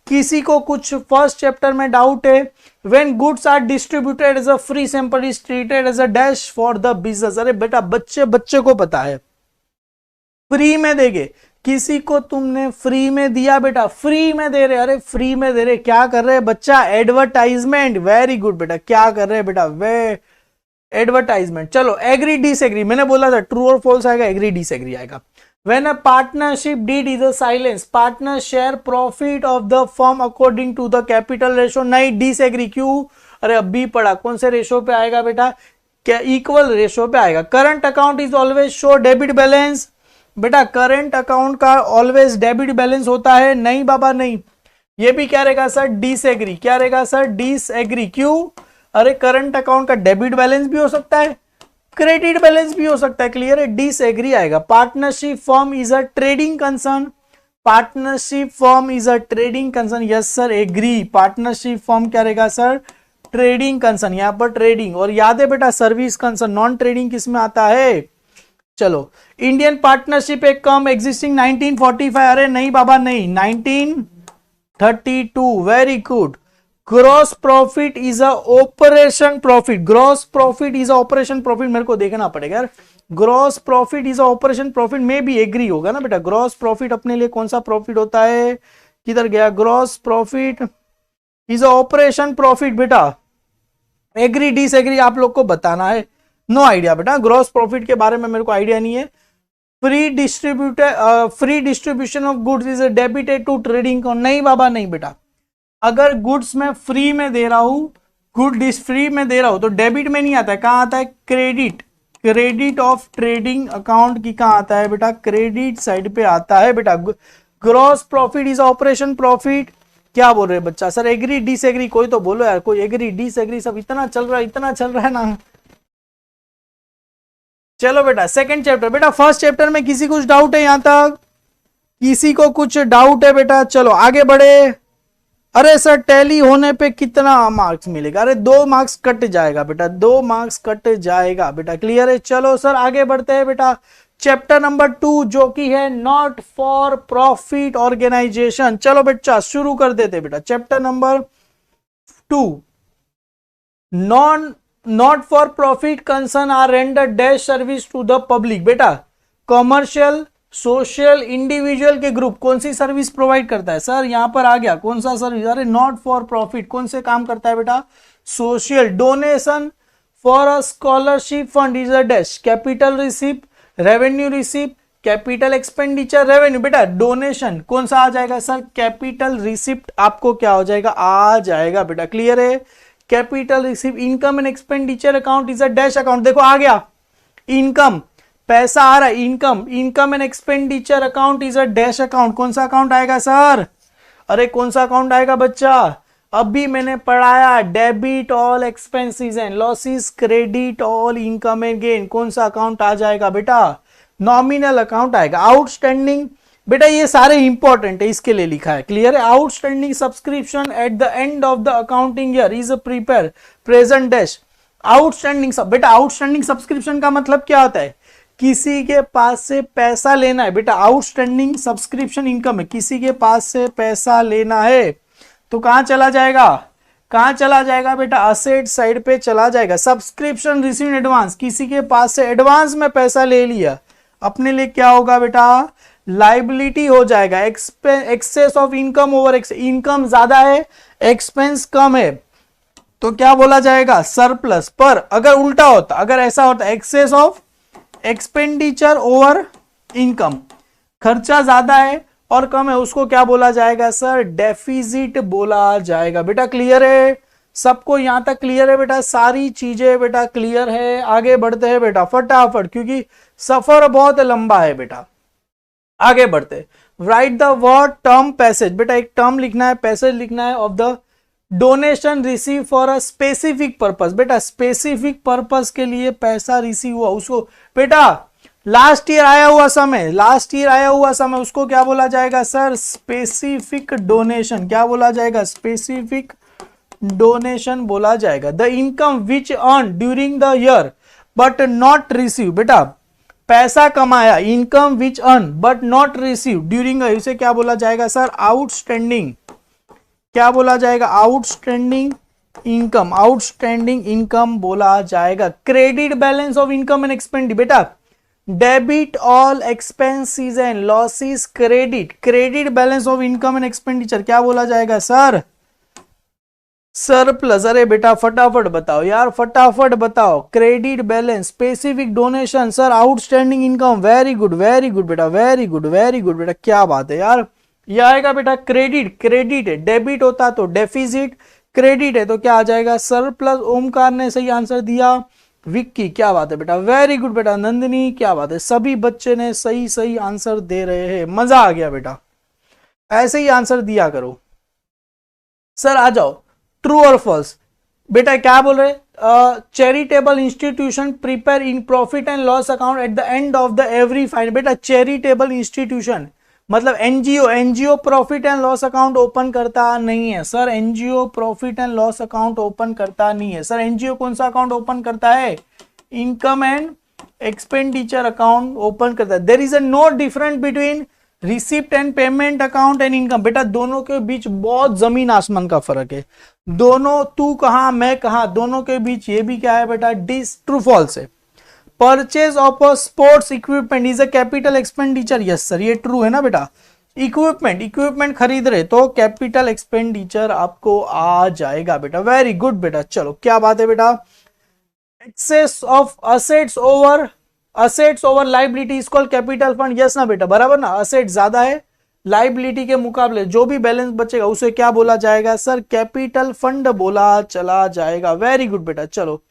किसी को कुछ फर्स्ट चैप्टर में डाउट है, when goods are distributed as a free sample is treated as a dash for the business. अरे बेटा बच्चे को पता है, फ्री में देंगे, किसी को तुमने फ्री में दिया बेटा, फ्री में दे रहे, अरे फ्री में दे रहे, क्या कर रहे हैं बच्चा, एडवर्टाइजमेंट। वेरी गुड बेटा, क्या कर रहे हैं बेटा, वे एडवर्टाइजमेंट। चलो एग्री डिसएग्री, मैंने बोला था ट्रू और फॉल्स आएगा, एग्री डिसएग्री आएगा। When a partnership deed is a silence, partners share profit of the firm according to the capital ratio। नहीं, disagree क्यों, अरे अभी पढ़ा, कौन से रेशो पे आएगा बेटा, क्या इक्वल रेशो पे आएगा। Current account is always show debit balance. बेटा करंट अकाउंट का ऑलवेज डेबिट बैलेंस होता है, नहीं बाबा नहीं। ये भी क्या रहेगा सर, डिसएग्री। क्या रहेगा सर, डिसएग्री क्यों, अरे करंट अकाउंट का डेबिट बैलेंस भी हो सकता है, क्रेडिट बैलेंस भी हो सकता है। क्लियर है, डिसएग्री आएगा। Partnership firm is a trading concern, partnership firm is a trading concern, yes sir agree. Partnership firm क्या रहेगा सर, ट्रेडिंग कंसर्न, यहां पर ट्रेडिंग। और याद है बेटा सर्विस कंसर्न, नॉन ट्रेडिंग किस में आता है। चलो इंडियन पार्टनरशिप एक कम एग्जिस्टिंग 1945, अरे नहीं बाबा नहीं, 1932। Very good. Gross profit is a operation profit, gross profit is a operation profit, मेरे को देखना पड़ेगा यार। Gross profit is a operation profit में भी एग्री होगा ना बेटा। ग्रॉस प्रॉफिट अपने लिए कौन सा प्रॉफिट होता है, किधर गया, gross profit is a operation profit. बेटा एग्री डिसएग्री आप लोग को बताना है, नो आइडिया बेटा, ग्रॉस प्रॉफिट के बारे में मेरे को आइडिया नहीं है। Free distribution of goods is debited to trading, नहीं बाबा नहीं बेटा। अगर गुड्स में फ्री में दे रहा हूं गुड डिश फ्री में दे रहा हूं तो डेबिट में नहीं आता है, कहाँ आता है, credit, credit of trading account की कहाँ आता है बेटा, क्रेडिट साइड पे आता है बेटा। Gross profit is operation profit, क्या बोल रहे हैं बच्चा, सर एग्री डिसएग्री, कोई तो बोलो यार, कोई एग्री डिसएग्री, सब इतना चल रहा है, इतना चल रहा है ना। चलो बेटा सेकंड चैप्टर, बेटा फर्स्ट चैप्टर में किसी कुछ डाउट है यहां तक, किसी को कुछ डाउट है बेटा, चलो आगे बढ़े। अरे सर टैली होने पे कितना मार्क्स मिलेगा, अरे 2 मार्क्स कट जाएगा बेटा, 2 मार्क्स कट जाएगा बेटा, क्लियर है। चलो सर आगे बढ़ते हैं बेटा, चैप्टर नंबर 2 जो कि है नॉट फॉर प्रॉफिट ऑर्गेनाइजेशन। चलो बच्चा शुरू कर देते बेटा, chapter number 2 not for profit concern are render dash service to the public. बेटा कॉमर्शियल, सोशल, इंडिविजुअल के ग्रुप कौन सी सर्विस प्रोवाइड करता है, सर यहां पर आ गया कौन सा सर्विस, अरे नॉट फॉर प्रॉफिट कौन से काम करता है बेटा, social. Donation for a scholarship fund is a dash, capital receipt, revenue receipt, capital expenditure, revenue. बेटा डोनेशन कौन सा आ जाएगा सर, कैपिटल रिसिप्ट आपको क्या हो जाएगा, आ जाएगा बेटा, क्लियर है। Capital receipt, income and expenditure account is a dash account, देखो आ गया, इनकम पैसा आ रहा है, income, income and expenditure account is a dash account, कौन सा अकाउंट आएगा सर, अरे कौन सा अकाउंट आएगा बच्चा, अभी मैंने पढ़ाया, debit all expenses and losses, credit all income and gain, कौन सा अकाउंट आ जाएगा बेटा, नॉमिनल अकाउंट आएगा। आउटस्टैंडिंग, बेटा ये सारे इंपॉर्टेंट है, इसके लिए लिखा है, क्लियर है। Outstanding subscription at the end of the accounting year is prepare present dash. Outstanding, बेटा आउटस्टैंडिंग सब्सक्रिप्शन का मतलब क्या होता है, किसी के पास से पैसा लेना है बेटा, आउटस्टैंडिंग सब्सक्रिप्शन इनकम है, किसी के पास से पैसा लेना है तो कहां चला जाएगा, कहां चला जाएगा बेटा, असेट साइड पे चला जाएगा। सब्सक्रिप्शन रिसीव इन एडवांस, किसी के पास से एडवांस में पैसा ले लिया, अपने लिए क्या होगा बेटा, लाइबिलिटी हो जाएगा। Excess of income over income ज्यादा है, एक्सपेंस कम है, तो क्या बोला जाएगा, सरप्लस। पर अगर उल्टा होता, अगर ऐसा होता, excess of expenditure over income, खर्चा ज्यादा है और कम है, उसको क्या बोला जाएगा सर, डेफिसिट बोला जाएगा बेटा, क्लियर है। सबको यहां तक क्लियर है बेटा, सारी चीजें बेटा क्लियर है। आगे बढ़ते हैं बेटा फटाफट, क्योंकि सफर बहुत लंबा है बेटा। आगे बढ़ते, right the word term passage, बेटा एक टर्म लिखना है, पैसेज लिखना है, of the donation receive for a specific purpose. बेटा स्पेसिफिक पर्पस के लिए पैसा रिसीव हुआ, उसको बेटा लास्ट ईयर आया हुआ समय, लास्ट ईयर आया हुआ समय, उसको क्या बोला जाएगा सर, स्पेसिफिक डोनेशन, क्या बोला जाएगा, स्पेसिफिक डोनेशन बोला जाएगा। The income which earn during the year but not receive, बेटा पैसा कमाया, income which earn but not receive during, इसे क्या बोला जाएगा सर, आउटस्टैंडिंग, क्या बोला जाएगा, आउटस्टैंडिंग इनकम, आउटस्टैंडिंग इनकम बोला जाएगा। Credit balance of income and expenditure, बेटा debit all expenses and losses, credit, credit balance of income and expenditure क्या बोला जाएगा सर, सरप्लस। अरे बेटा फटाफट बताओ यार, फटाफट बताओ, credit balance, specific donation, sir outstanding income, very good बेटा, वेरी गुड बेटा, क्या बात है यार। यह आएगा बेटा क्रेडिट, क्रेडिट है, डेबिट होता तो डेफिसिट, क्रेडिट है तो क्या आ जाएगा सरप्लस। ओमकार ने सही आंसर दिया, विक्की क्या बात है बेटा, वेरी गुड बेटा, नंदिनी क्या बात है, सभी बच्चे ने सही सही आंसर दे रहे हैं, मजा आ गया बेटा, ऐसे ही आंसर दिया करो। सर आ जाओ, ट्रू और फॉल्स, बेटा क्या बोल रहे, charitable institution prepare in profit and loss account at the end of the every fine. बेटा चैरिटेबल इंस्टीट्यूशन मतलब NGO, NGO profit and loss account open करता नहीं है sir, NGO profit and loss account open करता नहीं है sir. NGO कौन सा अकाउंट ओपन करता है, income and expenditure account open करता है। There is a no difference between receipt and payment account and income. बेटा दोनों के बीच बहुत जमीन आसमान का फर्क है, दोनों तू कहां मैं कहां, दोनों के बीच ये भी क्या है बेटा, डिस ट्रू फॉल्स है। Purchase of a sports equipment is a capital expenditure, yes sir ये ट्रू है ना बेटा। इक्विपमेंट खरीद रहे तो कैपिटल एक्सपेंडिचर आपको आ जाएगा बेटा, वेरी गुड बेटा। चलो क्या बात है बेटा, excess of assets over liability is called capital fund, yes ना बेटा, बराबर ना, असेट ज्यादा है लाइबिलिटी के मुकाबले जो भी बैलेंस बचेगा उसे क्या बोला जाएगा सर, कैपिटल फंड बोला चला जाएगा। वेरी गुड बेटा, चलो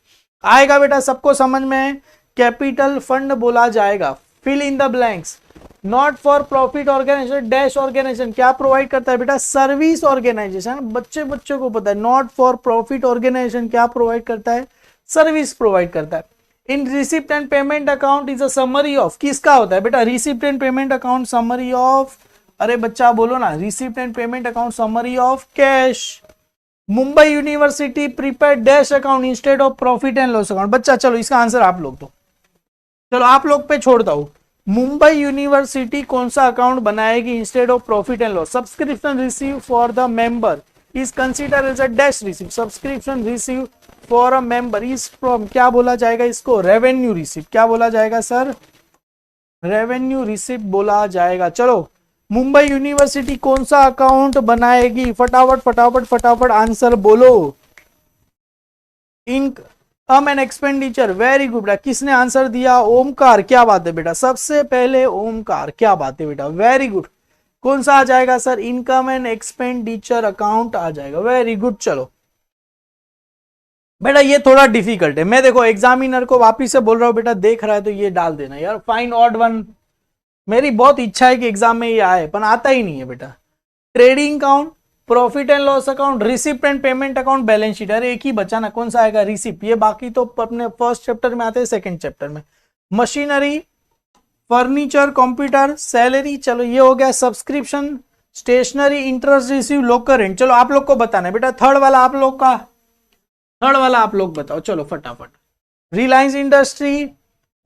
आएगा बेटा, सबको समझ में, कैपिटल फंड बोला जाएगा। Fill in the blanks. Not for profit organisation dash organisation क्या प्रोवाइड करता है बेटा, सर्विस ऑर्गेनाइजेशन। बच्चों को पता है नॉट फॉर प्रॉफिट ऑर्गेनाइजेशन क्या प्रोवाइड करता है, सर्विस प्रोवाइड करता है। In receipt and payment account is a summary of, किसका होता है बेटा, receipt and payment account summary of, अरे बच्चा बोलो ना, receipt and payment account summary of cash. Mumbai university prepare dash account instead of profit and loss account. बच्चा चलो इसका आंसर आप लोग दो, चलो आप लोग पे छोड़ता हूं। मुंबई यूनिवर्सिटी कौन सा अकाउंट बनाएगी instead of profit and loss, subscription receive for the member is consider as a dash receive, subscription receive for a member is from, क्या बोला जाएगा इसको, रेवेन्यू रिसीव। क्या बोला जाएगा सर, रेवेन्यू रिसीव बोला जाएगा। चलो मुंबई यूनिवर्सिटी कौन सा अकाउंट बनाएगी, फटाफट फटाफट फटाफट आंसर बोलो। Income and expenditure, very good बेटा, किसने आंसर दिया, ओमकार। क्या बात है बेटा, सबसे पहले ओमकार, क्या बात है बेटा, वेरी गुड। कौन सा आ जाएगा sir, income and expenditure account आ जाएगा, वेरी गुड। चलो बेटा ये थोड़ा डिफिकल्ट है, मैं देखो एग्जामिनर को वापिस से बोल रहा हूं बेटा, देख रहा है तो ये डाल देना यार, फाइन ऑड वन। मेरी बहुत इच्छा है कि एग्जाम में ये आए, पर आता ही नहीं है बेटा। Trading account, profit and loss account, receipt and payment account, balance sheet, अरे एक ही बचा ना, कौन सा आएगा, रिसिप्ट। ये बाकी तो अपने फर्स्ट चैप्टर में आते हैं, सेकंड चैप्टर में। मशीनरी, फर्नीचर, कंप्यूटर, सैलरी, चलो ये हो गया। सब्सक्रिप्शन, स्टेशनरी, इंटरेस्ट रिसीव, लोकर रेंट। चलो आप लोग को बताना है बेटा, थर्ड वाला आप लोग का, थर्ड वाला आप लोग बताओ, चलो फटाफट। रिलायंस इंडस्ट्री,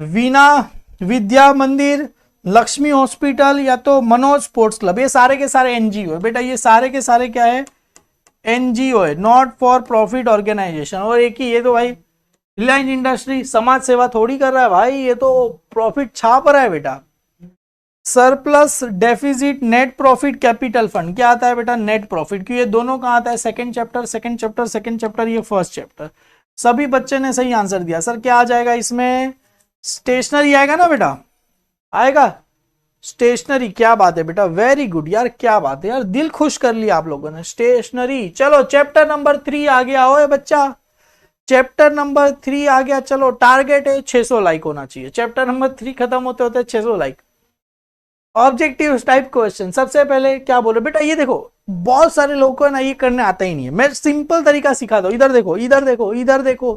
वीणा विद्या मंदिर, लक्ष्मी हॉस्पिटल, या तो मनोज स्पोर्ट्स क्लब, ये सारे के सारे एनजीओ है बेटा, ये सारे के सारे क्या है, एनजीओ है, नॉट फॉर प्रॉफिट ऑर्गेनाइजेशन। और एक ही ये तो भाई रिलायंस इंडस्ट्री समाज सेवा थोड़ी कर रहा है भाई, ये तो प्रॉफिट छाप रहा है बेटा। Surplus, deficit, net profit, capital fund, क्या आता है बेटा, नेट प्रॉफिट। क्योंकि ये दोनों कहाँ आता है, second chapter second chapter second chapter, ये फर्स्ट चैप्टर। सभी बच्चे ने सही आंसर दिया। सर क्या आ जाएगा इसमें, स्टेशनरी आएगा ना बेटा, आएगा स्टेशनरी। क्या बात है बेटा, वेरी गुड यार, क्या बात है यार, दिल खुश कर लिया आप लोगों ने, स्टेशनरी। चलो चैप्टर नंबर 3 आ गया हो बच्चा, चैप्टर नंबर 3 आ गया। चलो टारगेट है 600 लाइक होना चाहिए, चैप्टर नंबर 3 खत्म होते होते 600 लाइक। ऑब्जेक्टिव टाइप क्वेश्चन, सबसे पहले क्या बोलो बेटा, ये देखो बहुत सारे लोगों को ना ये करने आता ही नहीं है, मैं सिंपल तरीका सिखा दो। इधर देखो इधर देखो इधर देखो,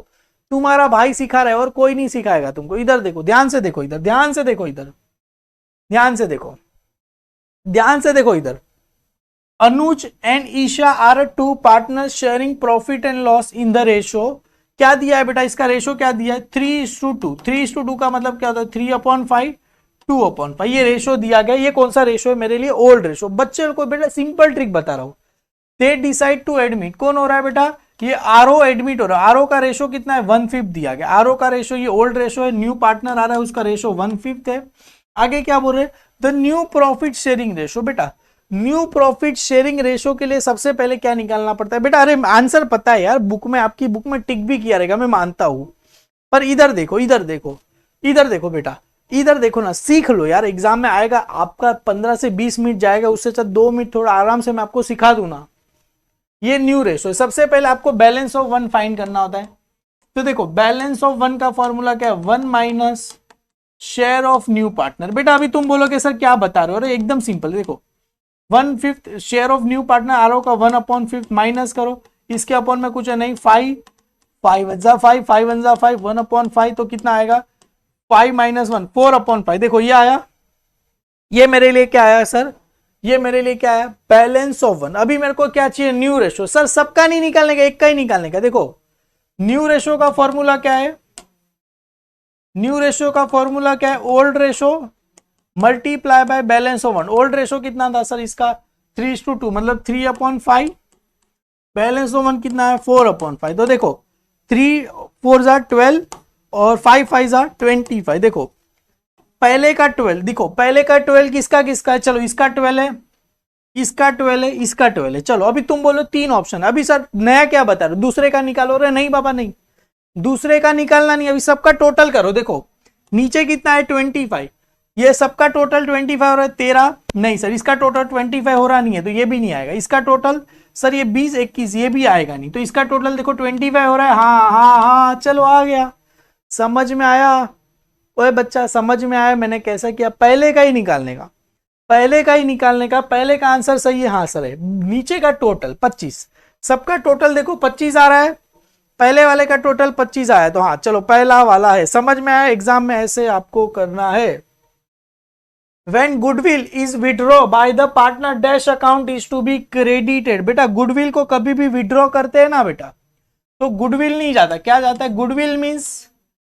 तुम्हारा भाई सिखा रहा है और कोई नहीं सिखाएगा तुमको। इधर देखो, ध्यान से देखो, इधर ध्यान से देखो, इधर ध्यान से देखो, ध्यान से देखो इधर। Anuj and Isha are 2 partners sharing profit and loss in the ratio, क्या दिया है बेटा, इसका रेशो क्या दिया है, 3:2। 3:2 का मतलब क्या होता है, 3/5 2/5, ये रेशो दिया गया। ये कौन सा रेशो है मेरे लिए, ओल्ड रेशो। बच्चे को बेटा सिंपल ट्रिक बता रहा हूं, दे डिसाइड टू एडमिट, कौन हो रहा है बेटा, ये आरओ एडमिट हो रहा है। आरओ का रेशो कितना है, 1/5 दिया गया। आरओ का रेशो, ये ओल्ड रेशो है, न्यू पार्टनर आ रहा है उसका रेशो 1/5 है। आगे क्या बोल रहे, the new profit sharing ratio. बेटा न्यू प्रॉफिट शेयरिंग रेशो के लिए सबसे पहले क्या निकालना पड़ता है बेटा, अरे आंसर पता है यार, बुक में, आपकी बुक में टिक भी किया रहेगा, मैं मानता हूं, पर इधर देखो इधर देखो इधर देखो बेटा, इधर देखो ना, सीख लो यार, एग्जाम में आएगा आपका 15 से 20 मिनट जाएगा, उससे 2 मिनट थोड़ा आराम से मैं आपको सिखा दूं ना। ये न्यू रेशो है, सबसे पहले आपको बैलेंस ऑफ 1 फाइंड करना होता है। तो देखो बैलेंस ऑफ 1 का फॉर्मूला क्या है, 1 minus share of new partner. बेटा अभी तुम बोलोगे सर क्या बता रहे हो, अरे एकदम सिंपल, देखो 1/5 share of new partner RO का 1/5 माइनस करो, इसके अपॉन में कुछ है नहीं, 5 5 5 5 5 1/5, तो कितना आएगा 5 - 1 4/5। देखो ये आया, ये मेरे लिए क्या आया सर, ये मेरे लिए क्या आया, बैलेंस ऑफ 1। अभी मेरे को क्या चाहिए, न्यू रेशो। सर सबका नहीं निकालने का, एक का ही निकालने का। देखो न्यू रेशो का फॉर्मूला क्या है, न्यू रेशो का फॉर्मूला क्या है, old ratio multiply by balance of 1। Old ratio कितना था सर इसका 3:2, मतलब 3/5, बैलेंस ऑफ 1 कितना है 4/5। तो देखो 3 4 = 12 और 5 5 = 25। देखो पहले का 12, देखो पहले का 12 किसका किसका है, चलो इसका 12 है, इसका 12 है, इसका 12 है। चलो अभी तुम बोलो 3 ऑप्शन, अभी सर नया क्या बता रहे हो, दूसरे का निकालो। रे नहीं बाबा नहीं, दूसरे का निकालना नहीं, अभी सबका टोटल करो। देखो नीचे कितना है 25, ये सबका टोटल 25 हो रहा है, 13 नहीं सर, इसका टोटल 25 हो रहा नहीं है तो ये भी नहीं आएगा। इसका टोटल सर ये 20 21 ये भी आएगा नहीं, तो इसका टोटल देखो 25 हो रहा है। हाँ हाँ हाँ चलो आ गया, समझ में आया। ओए बच्चा समझ में आया मैंने कैसा किया, पहले का ही निकालने का, पहले का ही निकालने का, पहले का आंसर सही है। हाँ सर है, नीचे का टोटल 25, सबका टोटल देखो 25 आ रहा है, पहले वाले का टोटल 25 आया, तो हाँ चलो पहला वाला है, समझ में आया। एग्जाम में ऐसे आपको करना है। When goodwill is withdraw by the partner dash account is to be credited। बेटा गुडविल को कभी भी विड्रॉ करते हैं ना बेटा, तो गुडविल नहीं जाता, क्या जाता है? गुडविल मीन्स,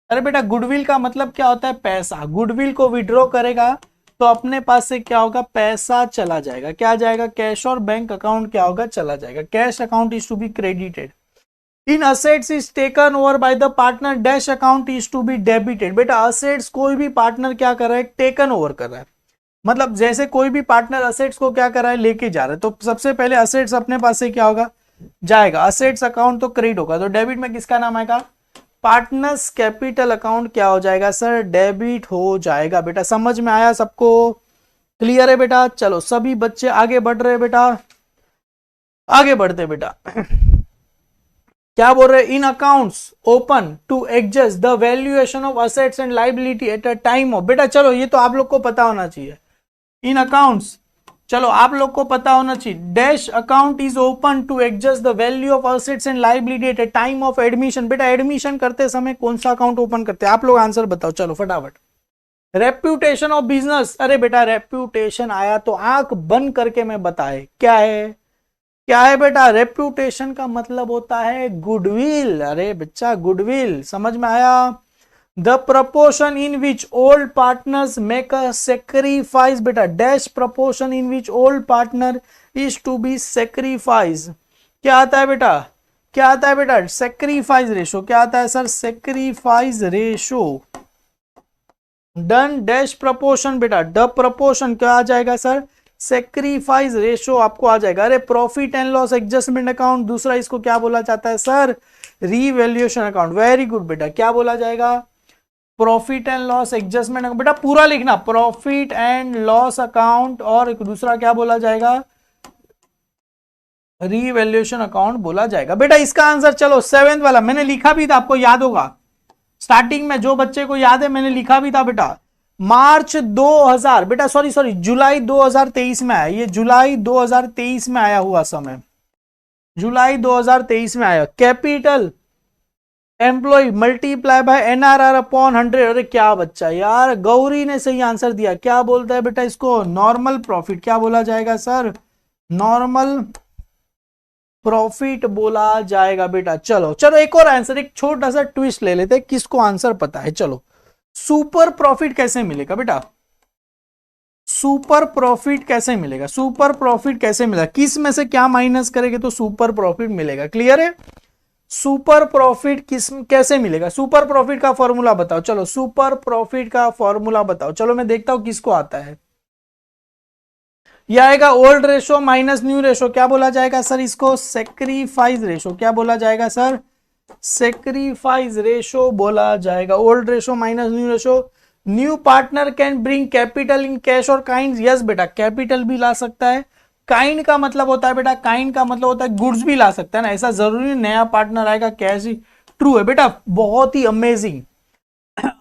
अरे बेटा गुडविल का मतलब क्या होता है? पैसा। गुडविल को विड्रॉ करेगा तो अपने पास से क्या होगा? पैसा चला जाएगा। क्या जाएगा? कैश और बैंक अकाउंट क्या होगा? चला जाएगा। Cash account is to be credited. In assets is taken over by the partner dash account is to be debited. बेटा असेट्स कोई भी पार्टनर क्या कर रहा है? टेकन ओवर कर रहा है, मतलब जैसे कोई भी पार्टनर असेट्स को क्या कर रहा है? लेके जा रहा है, तो सबसे पहले असेट्स अपने पास से क्या होगा? जाएगा। असेट्स अकाउंट तो क्रेडिट होगा, तो डेबिट में किसका नाम आएगा? पार्टनर्स कैपिटल अकाउंट क्या हो जाएगा सर? डेबिट हो जाएगा। बेटा समझ में आया सबको? क्लियर है बेटा? चलो सभी बच्चे आगे बढ़ रहे हैं बेटा, आगे बढ़ते बेटा। क्या बोल रहे? In accounts open to adjust the valuation of assets and liability at a time of. बेटा चलो ये तो आप लोग को पता होना चाहिए। इन अकाउंट्स, चलो आप लोग को पता होना चाहिए, dash account is open to adjust the value of assets and liability at a time of admission. बेटा एडमिशन करते समय कौन सा अकाउंट ओपन करते हैं? आप लोग आंसर बताओ चलो फटाफट। Reputation of business. अरे बेटा रेप्यूटेशन आया तो आंख बंद करके मैं बताए क्या है? क्या है बेटा? रेप्यूटेशन का मतलब होता है गुडविल। अरे बच्चा गुडविल, समझ में आया? The proportion in which old partners make a sacrifice. बेटा dash proportion in which old partner is to be sacrifice. क्या आता है बेटा? क्या आता है बेटा? Sacrifice ratio. क्या आता है sir? Sacrifice ratio done dash proportion. बेटा द प्रपोर्शन क्या आ जाएगा सर? सेक्रीफाइस रेशो आपको आ जाएगा। अरे profit and loss adjustment account, दूसरा इसको क्या बोला जाता है sir? Revaluation account. Very good बेटा, क्या बोला जाएगा? Profit and loss adjustment account. बेटा पूरा लिखना, प्रॉफिट एंड लॉस अकाउंट, और एक दूसरा क्या बोला जाएगा? रीवैल्यूएशन अकाउंट बोला जाएगा। बेटा इसका आंसर चलो 7th वाला मैंने लिखा भी था, आपको याद होगा स्टार्टिंग में, जो बच्चे को याद है मैंने लिखा भी था बेटा। मार्च 2000, बेटा सॉरी जुलाई 2023 में आया, ये जुलाई 2023 में आया हुआ समय, जुलाई 2023 में आया। Capital employ multiply by NRR upon 100। अरे क्या बच्चा यार, गौरी ने सही आंसर दिया। क्या बोलता है बेटा इसको? Normal profit. क्या बोला जाएगा सर? नॉर्मल प्रॉफिट बोला जाएगा बेटा। चलो चलो एक और आंसर, एक छोटा सा ट्विस्ट ले लेते हैं, किसको आंसर पता है? चलो सुपर प्रॉफिट कैसे मिलेगा बेटा? सुपर प्रॉफिट कैसे मिलेगा? सुपर प्रॉफिट कैसे मिलेगा? किस में से क्या माइनस करेंगे तो सुपर प्रॉफिट मिलेगा? क्लियर है? सुपर प्रॉफिट किस कैसे मिलेगा? सुपर प्रॉफिट का फॉर्मूला बताओ। चलो सुपर प्रॉफिट का फॉर्मूला बताओ। चलो मैं देखता हूं किसको आता है। यह आएगा old ratio minus new ratio. क्या बोला जाएगा सर इसको? Sacrifice ratio. क्या बोला जाएगा सर? सेक्रीफाइस रेशो बोला जाएगा। Old ratio minus new ratio. New partner can bring capital in cash और काइंड। यस बेटा कैपिटल भी ला सकता है। काइंड का मतलब होता है बेटा, काइंड का मतलब होता है गुड्स भी ला सकता है ना, ऐसा जरूरी नहीं नया पार्टनर आएगा कैश ही। ट्रू है बेटा, बहुत ही अमेजिंग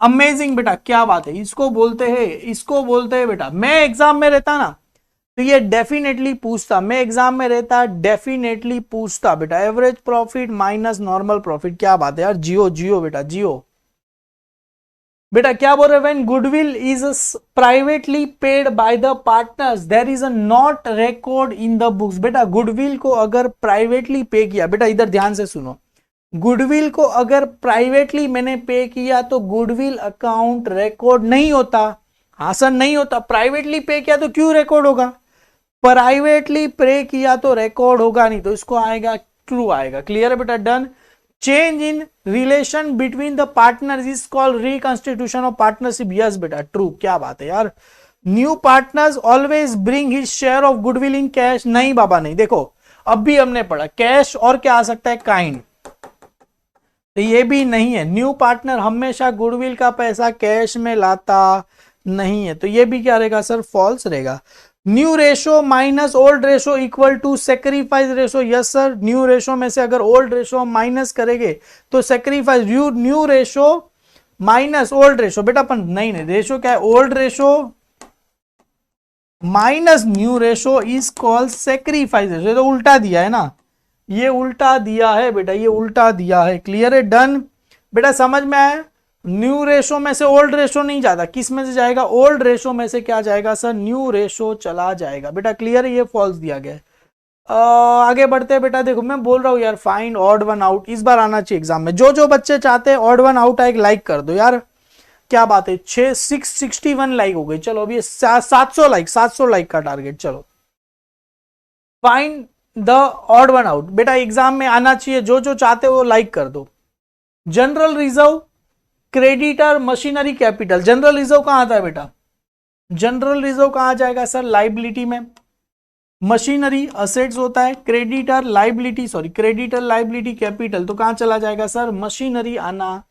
अमेजिंग बेटा, क्या बात है। इसको बोलते हैं बेटा, मैं एग्जाम में रहता ना तो ये डेफिनेटली पूछता, मैं एग्जाम में रहता डेफिनेटली पूछता बेटा। Average profit minus normal profit. क्या बात है यार, जियो बेटा जियो। बेटा क्या बोल रहे? When goodwill is privately paid by the partners there is a not record in the books. बेटा गुडविल को अगर प्राइवेटली पे किया, बेटा इधर ध्यान से सुनो, गुडविल को अगर प्राइवेटली मैंने पे किया तो गुडविल अकाउंट रिकॉर्ड नहीं होता। हाँ सर नहीं होता। प्राइवेटली पे किया तो क्यों रिकॉर्ड होगा? प्राइवेटली पे किया तो रिकॉर्ड होगा नहीं, तो इसको आएगा ट्रू आएगा। क्लियर है बेटा? Done. Change in relation between the partners is called reconstitution of partnership. Yes बेटा ट्रू। क्या बात है यार। New partners always bring his share of goodwill in cash. नहीं बाबा नहीं। देखो अब भी हमने पढ़ा कैश और क्या आ सकता है? काइंड, तो ये भी नहीं है। न्यू पार्टनर हमेशा गुडविल का पैसा कैश में लाता नहीं है, तो ये भी क्या रहेगा सर, फॉल्स रहेगा। New ratio minus old ratio equal to sacrifice ratio, yes sir, new ratio में से अगर ओल्ड रेशो हम माइनस करेंगे तो sacrifice, new ratio minus old ratio, बेटा अपन नहीं रेशो क्या है, old ratio minus new ratio is called sacrifice ratio. तो उल्टा दिया है ना, ये उल्टा दिया है बेटा, ये उल्टा दिया है। क्लियर है, डन बेटा, समझ में आया। न्यू रेशो में से ओल्ड रेशो नहीं जाता, किस में से जाएगा, ओल्ड रेशो में से क्या जाएगा सर, न्यू रेशो चला जाएगा। बेटा क्लियर है, ये फॉल्स दिया गया है। आगे बढ़ते हैं बेटा, देखो मैं बोल रहा हूं यार, फाइंड ऑड वन आउट इस बार आना चाहिए एग्जाम में। जो जो बच्चे चाहते हैं ऑड वन आउट एक लाइक कर दो यार, क्या बात है, 661 लाइक हो गई। चलो अभी 700 लाइक का टारगेट। चलो find the odd one out, बेटा एग्जाम में आना चाहिए, जो जो चाहते हो लाइक कर दो। General reserve, creditor, machinery, capital. General reserve कहां आता है बेटा, जनरल रिजर्व कहां जाएगा सर, लाइबिलिटी में। मशीनरी असेट्स होता है, creditor liability, sorry creditor liability capital, तो कहां चला जाएगा सर, मशीनरी आना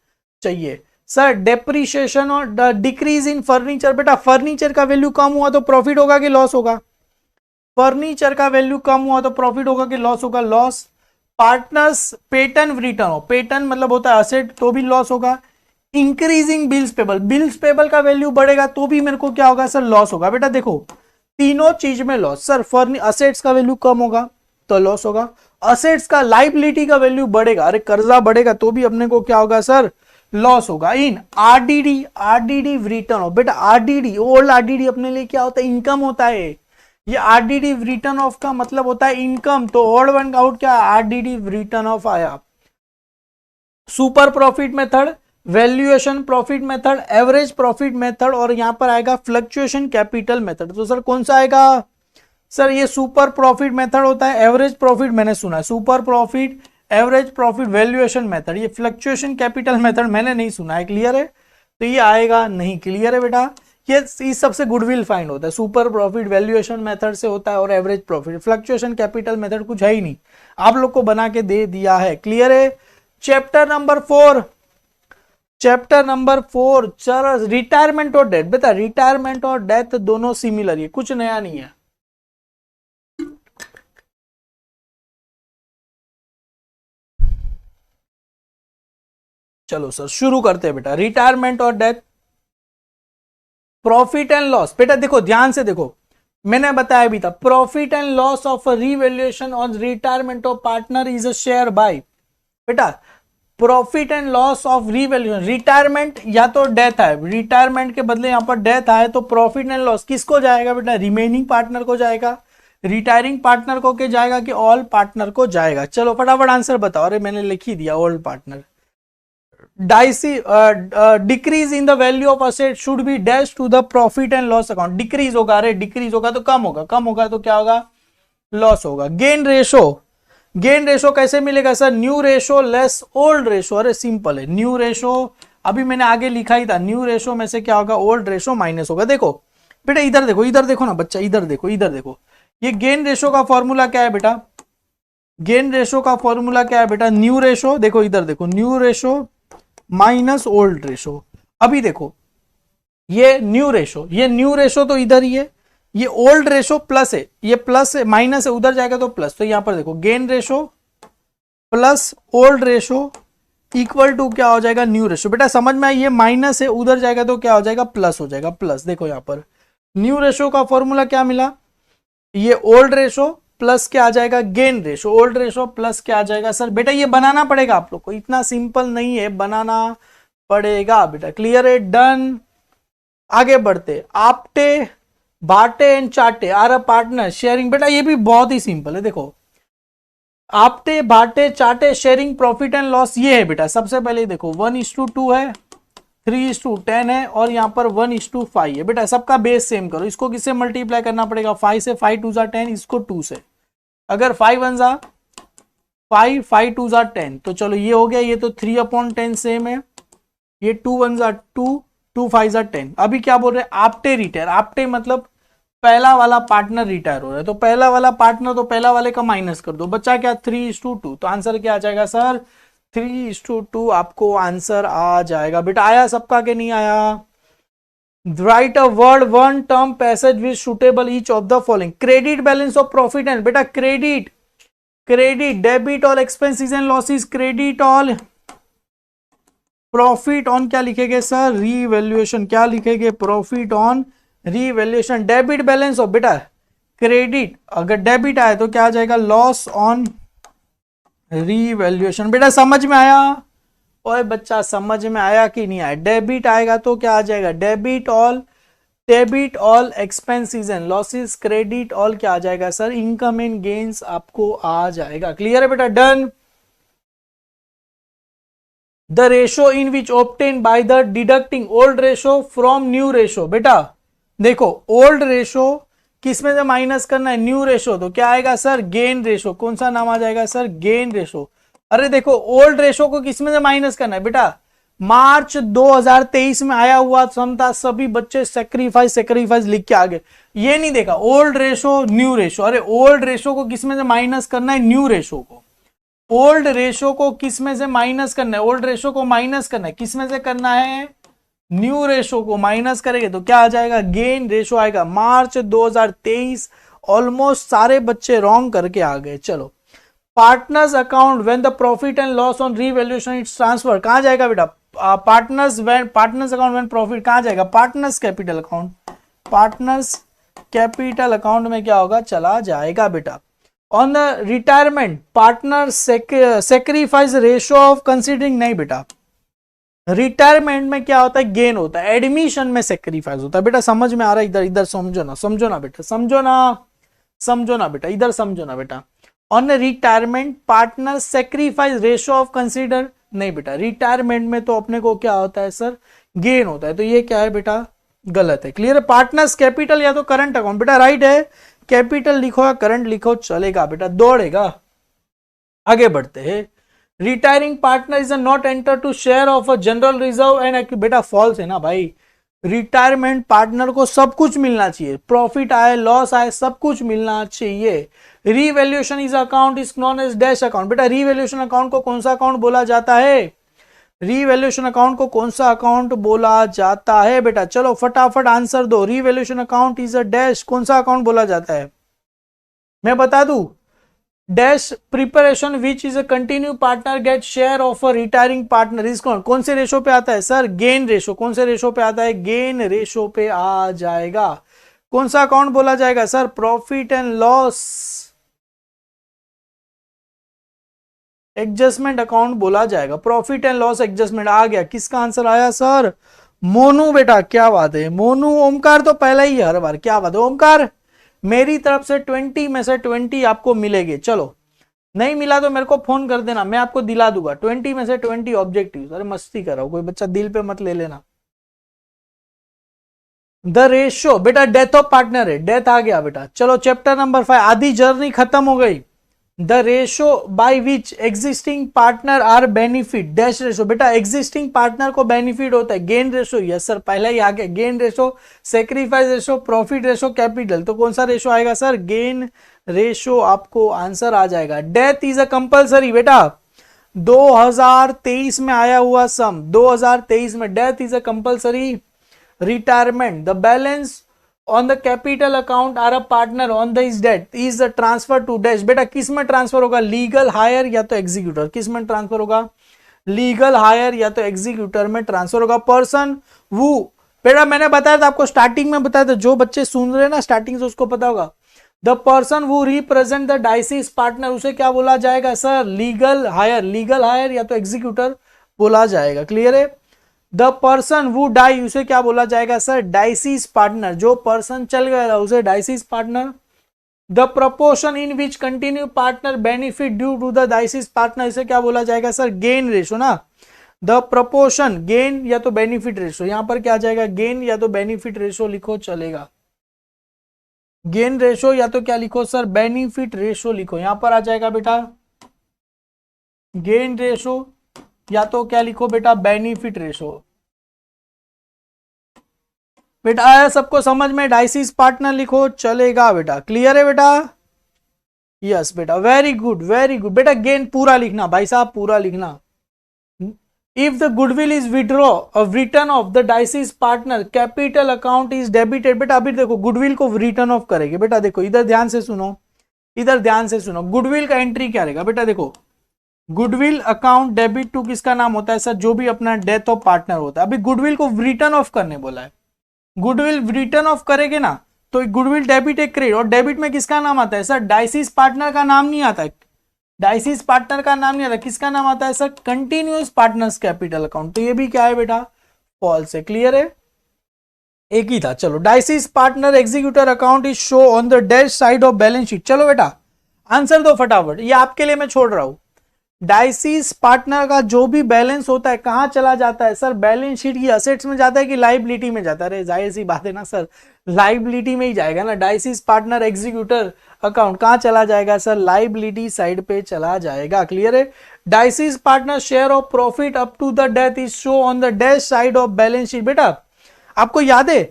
चाहिए। सर डेप्रीशिएशन और डिक्रीज इन फर्नीचर, बेटा फर्नीचर का वैल्यू कम हुआ तो प्रॉफिट होगा कि लॉस होगा, फर्नीचर का वैल्यू कम हुआ तो प्रॉफिट होगा कि लॉस होगा, लॉस। पार्टनर्स पेटर्न रिटर्न हो, पेटर्न मतलब होता है असेट, तो भी लॉस होगा। Increasing bills payable, bills payable का वैल्यू बढ़ेगा तो भी मेरे को क्या होगा सर, लॉस होगा। बेटा देखो तीनों चीज में लॉस, सर असेट्स का वैल्यू कम होगा तो लॉस होगा, असेट्स का लाइबिलिटी का वैल्यू बढ़ेगा, अरे कर्जा बढ़ेगा तो भी अपने को क्या होगा सर, लॉस होगा। इन आरडीडी, आरडीडी रिटर्न ऑफ, बेटा आरडीडी, ओल्ड आरडीडी अपने लिए क्या होता है, इनकम होता है। ये आरडीडी रिटर्न ऑफ का मतलब होता है इनकम, तो ऑड वन आउट क्या, आरडीडी रिटर्न ऑफ आया। Super profit method, valuation profit method, average profit method, और यहां पर आएगा फ्लक्चुएशन कैपिटल मेथड। तो सर कौन सा आएगा, सर ये सुपर प्रॉफिट मेथड होता है, एवरेज प्रॉफिट मैंने सुना है, super profit, average profit, valuation method. ये फ्लक्चुएशन कैपिटल मेथड मैंने नहीं सुना है, क्लियर है, तो ये आएगा नहीं। क्लियर है बेटा, ये इस सबसे गुडविल फाइंड होता है, सुपर प्रॉफिट वैल्यूएशन मेथड से होता है, और average profit, fluctuation capital method कुछ है ही नहीं, आप लोग को बना के दे दिया है। क्लियर है। चैप्टर नंबर 4, चैप्टर नंबर 4, चलो रिटायरमेंट और डेथ। बेटा रिटायरमेंट और डेथ दोनों सिमिलर है, कुछ नया नहीं है। चलो सर शुरू करते हैं बेटा, रिटायरमेंट और डेथ, प्रॉफिट एंड लॉस। बेटा देखो ध्यान से देखो, मैंने बताया भी था, profit and loss of revaluation on retirement of partner is a share by. बेटा profit and loss of revaluation, retirement या तो डेथ है, रिटायरमेंट के बदले यहां पर डेथ आए तो प्रॉफिट एंड लॉस किसको जाएगा बेटा, रिमेनिंग पार्टनर को जाएगा, रिटायरिंग पार्टनर को क्या जाएगा कि ऑल पार्टनर को जाएगा। चलो फटाफट आंसर बताओ, अरे मैंने लिख ही दिया all partner. Decrease in the value of asset should be dash to the profit and loss account. Decrease होगा, अरे डिक्रीज होगा तो कम होगा, कम होगा तो क्या होगा, लॉस होगा। गेन रेशो, गेन रेशो कैसे मिलेगा sir, new ratio less old ratio, अरे सिंपल है, न्यू रेशो अभी मैंने आगे लिखा ही था, न्यू रेशो में से क्या होगा, ओल्ड रेशो माइनस होगा। देखो बेटा इधर देखो, इधर देखो ना बच्चा, इधर देखो, इधर देखो, ये गेन रेशो का फॉर्मूला क्या है बेटा, गेन रेशो का फॉर्मूला क्या है बेटा, न्यू रेशो, देखो इधर देखो, new ratio minus old ratio. अभी देखो ये न्यू रेशो, ये न्यू रेशो तो इधर ही है, ये ओल्ड रेशो प्लस है, ये प्लस है, माइनस है, उधर जाएगा तो प्लस, तो यहां पर देखो gain ratio plus old ratio equal to क्या हो जाएगा, न्यू रेशो। बेटा समझ में, ये माइनस है, उधर जाएगा तो क्या हो जाएगा, प्लस हो जाएगा, प्लस। देखो यहां पर न्यू रेशो का फॉर्मूला क्या मिला, ये ओल्ड रेशो प्लस क्या आ जाएगा, gain ratio, old ratio plus क्या आ जाएगा सर, बेटा ये बनाना पड़ेगा आप लोग को, इतना सिंपल नहीं है, बनाना पड़ेगा बेटा। क्लियर है, डन। आगे बढ़ते, आपटे बाटे एंड चाटे आर अ पार्टनर शेयरिंग। बेटा ये भी बहुत ही सिंपल है, देखो आपटे बाटे चाटे शेयरिंग प्रॉफिट एंड लॉस, ये है बेटा। सबसे पहले देखो 1:2 है, 3:10 है, और यहाँ पर 1:5 है। बेटा सबका बेस सेम करो, इसको किससे मल्टीप्लाई करना पड़ेगा, 5 से, 5 2 10, इसको 2 से, अगर 5 1 5, 5 2 10, तो चलो ये हो गया, ये तो 3/10 सेम है, ये 2 1 2, 2 5 10। अभी क्या बोल रहे हैं, आपटे रिटायर, आपटे मतलब पहला वाला पार्टनर रिटायर हो रहा है, तो पहला वाला पार्टनर, तो पहला वाले का माइनस कर दो, बच्चा क्या 3:2, तो आंसर क्या आ जाएगा सर, 3:2 आपको आंसर आ जाएगा। बेटा आया सबका के नहीं आया, write a word one term passage which suitable each of the following. Credit balance of profit and, बेटा credit, credit debit all expenses and losses, credit all profit on क्या लिखेंगे सर, रीवैल्यूएशन। क्या लिखेंगे, profit on revaluation. Debit balance of, बेटा credit, अगर debit आए तो क्या आ जाएगा, लॉस ऑन रीवैल्यूएशन। बेटा समझ में आया, ओए बच्चा समझ में आया कि नहीं आया। डेबिट आएगा तो क्या आ जाएगा, debit all expenses and losses, credit all क्या आ जाएगा सर, इनकम एंड गेन्स आपको आ जाएगा। क्लियर है बेटा, done. The ratio in which obtain by the deducting old ratio from new ratio. बेटा देखो ओल्ड रेशो किसमें से माइनस करना है, न्यू रेशो, तो क्या आएगा सर, गेन रेशो। कौन सा नाम आ जाएगा सर, गेन रेशो। अरे देखो ओल्ड रेशो को किसमें से माइनस करना है बेटा, मार्च 2023 में आया हुआ सम था, सभी बच्चे सेक्रीफाइस लिख के आ गए। ये नहीं देखा ओल्ड रेशो न्यू रेशो। अरे ओल्ड रेशो को किसमें से माइनस करना है, न्यू रेशो को। ओल्ड रेशो को किसमें से माइनस करना है, ओल्ड रेशो को माइनस करना है, किसमें से करना है, न्यू रेशो को माइनस करेंगे तो क्या आ जाएगा, गेन रेशो आएगा। मार्च 2023 ऑलमोस्ट सारे बच्चे रॉन्ग करके आ गए। चलो partners account when the profit and loss on revaluation it's transfer, कहां जाएगा बेटा, पार्टनर्स अकाउंट व्हेन प्रॉफिट कहां जाएगा, partners capital account. Partners capital account में क्या होगा, चला जाएगा बेटा। On the retirement partner sacrifice ratio of considering, नहीं बेटा रिटायरमेंट में क्या होता है, गेन होता है, एडमिशन में सेक्रीफाइस होता है। बेटा समझ में आ रहा है, इधर इधर समझो ना बेटा, समझो ना बेटा, इधर समझो ना बेटा। On retirement partner sacrifice ratio of consider, नहीं बेटा रिटायरमेंट में तो अपने को क्या होता है सर, गेन होता है, तो ये क्या है बेटा, गलत है। क्लियर है, पार्टनर्स कैपिटल या तो करंट अकाउंट, बेटा राइट है, कैपिटल लिखो या करंट लिखो चलेगा बेटा, दौड़ेगा। आगे बढ़ते हैं। Retiring partner is not enter to share of a general reserve and, बेटा फॉल्स है ना भाई, रिटायरमेंट पार्टनर को सब कुछ मिलना चाहिए, प्रॉफिट आए लॉस आए सब कुछ मिलना चाहिए। Revaluation is account is known as dash account, बेटा रीवैल्यूएशन अकाउंट को कौन सा अकाउंट बोला जाता है, रीवैल्यूएशन अकाउंट को कौन सा अकाउंट बोला जाता है बेटा, चलो फटाफट आंसर दो। Revaluation account is a dash, कौन सा अकाउंट बोला जाता है, मैं बता दूं, dash preparation which is a continue partner get share of a retiring partner is कौन से रेशो पे आता है सर, गेन रेशो। कौन से रेशो पे आता है, गेन रेशो पे आ जाएगा। कौन सा अकाउंट बोला जाएगा sir, profit and loss adjustment account बोला जाएगा। प्रॉफिट एंड लॉस एडजस्टमेंट आ गया, किसका आंसर आया सर, मोनू बेटा, क्या बात है मोनू। ओमकार तो पहला ही हर बार, क्या बात है ओमकार, मेरी तरफ से 20 में से 20 आपको मिलेंगे। चलो नहीं मिला तो मेरे को फोन कर देना, मैं आपको दिला दूंगा 20 में से 20 ऑब्जेक्टिव। अरे मस्ती कर रहा हूं, कोई बच्चा दिल पे मत ले लेना। द रेशियो, बेटा डेथ ऑफ पार्टनर है, डेथ आ गया बेटा। चलो चैप्टर नंबर 5, आधी जर्नी खत्म हो गई। The ratio by which existing partner are benefit, dash ratio, बेटा एग्जिस्टिंग पार्टनर को बेनिफिट होता है, गेन रेशो, यस सर पहले ही आ गया, gain ratio, sacrifice ratio, profit ratio, capital, तो कौन सा रेशो आएगा सर, गेन रेशो आपको आंसर आ जाएगा। डेथ इज अ कंपल्सरी, बेटा 2023 में आया हुआ सम, 2023 में death is a compulsory retirement. The balance on the capital account are a partner on the is date is the transfer to dash, बेटा किस में ट्रांसफर होगा, लीगल हायर या तो एग्जीक्यूटर, किस में ट्रांसफर होगा, लीगल हायर या तो एग्जीक्यूटर में ट्रांसफर होगा। पर्सन वो, बेटा मैंने बताया था आपको स्टार्टिंग में बताया था, जो बच्चे सुन रहे हैं ना स्टार्टिंग से उसको पता होगा। द पर्सन वो रिप्रेजेंट द डाइसिस पार्टनर, उसे क्या बोला जाएगा सर, लीगल हायर या तो एग्जीक्यूटर बोला जाएगा। क्लियर है। द पर्सन वो डाई, उसे क्या बोला जाएगा सर, डाइसिस पार्टनर, जो पर्सन चल गया उसे deceased partner. The proportion in which continue partner benefit due to the deceased partner, इसे क्या बोला जाएगा सर, गेन रेशो ना। द प्रपोर्शन गेन या तो बेनिफिट रेशो, यहां पर क्या आ जाएगा, गेन या तो बेनिफिट रेशो लिखो चलेगा, गेन रेशो या तो क्या लिखो सर, बेनिफिट रेशो लिखो, यहां पर आ जाएगा बेटा गेन रेशो या तो क्या लिखो बेटा, बेनिफिट रेशो। बेटा आया सबको समझ में, डाइसिस पार्टनर लिखो चलेगा बेटा। क्लियर है बेटा, यस बेटा वेरी गुड बेटा। गेन पूरा लिखना भाई साहब, पूरा लिखना, if the goodwill is withdraw return of the deceased partner capital account is debited. बेटा अभी देखो गुडविल को रिटर्न ऑफ करेंगे। बेटा देखो इधर ध्यान से सुनो, इधर ध्यान से सुनो, गुडविल का एंट्री क्या रहेगा। बेटा देखो गुडविल अकाउंट डेबिट टू किसका नाम होता है सर, जो भी अपना डेथ ऑफ पार्टनर होता है। अभी गुडविल को रिटर्न ऑफ करने बोला है, गुडविल रिटर्न ऑफ करेंगे ना तो गुडविल डेबिट एक क्रेडिट, और डेबिट में किसका नाम आता है सर, डाइसिस पार्टनर का नाम नहीं आता है, डाइसिस पार्टनर का नाम नहीं आता, किसका नाम आता है sir, continuous partners capital account. तो ये भी क्या है बेटा, फॉल्स है। क्लियर है, एक ही था। चलो deceased partner executor account is show on the dash side of balance sheet. चलो बेटा आंसर दो फटाफट, ये आपके लिए मैं छोड़ रहा हूं। डाइसिस पार्टनर का जो भी बैलेंस होता है कहां चला जाता है सर, बैलेंस शीट की असेट्स में जाता है कि लाइबिलिटी में जाता है। अरे जाहिर सी बात है ना सर, लाइबिलिटी में ही जाएगा ना। डाइसिस पार्टनर एग्जीक्यूटर अकाउंट कहां चला जाएगा सर, लाइबिलिटी साइड पे चला जाएगा। क्लियर है। Deceased partner share of profit up to the death is show on the dash side of balance sheet. बेटा आपको याद है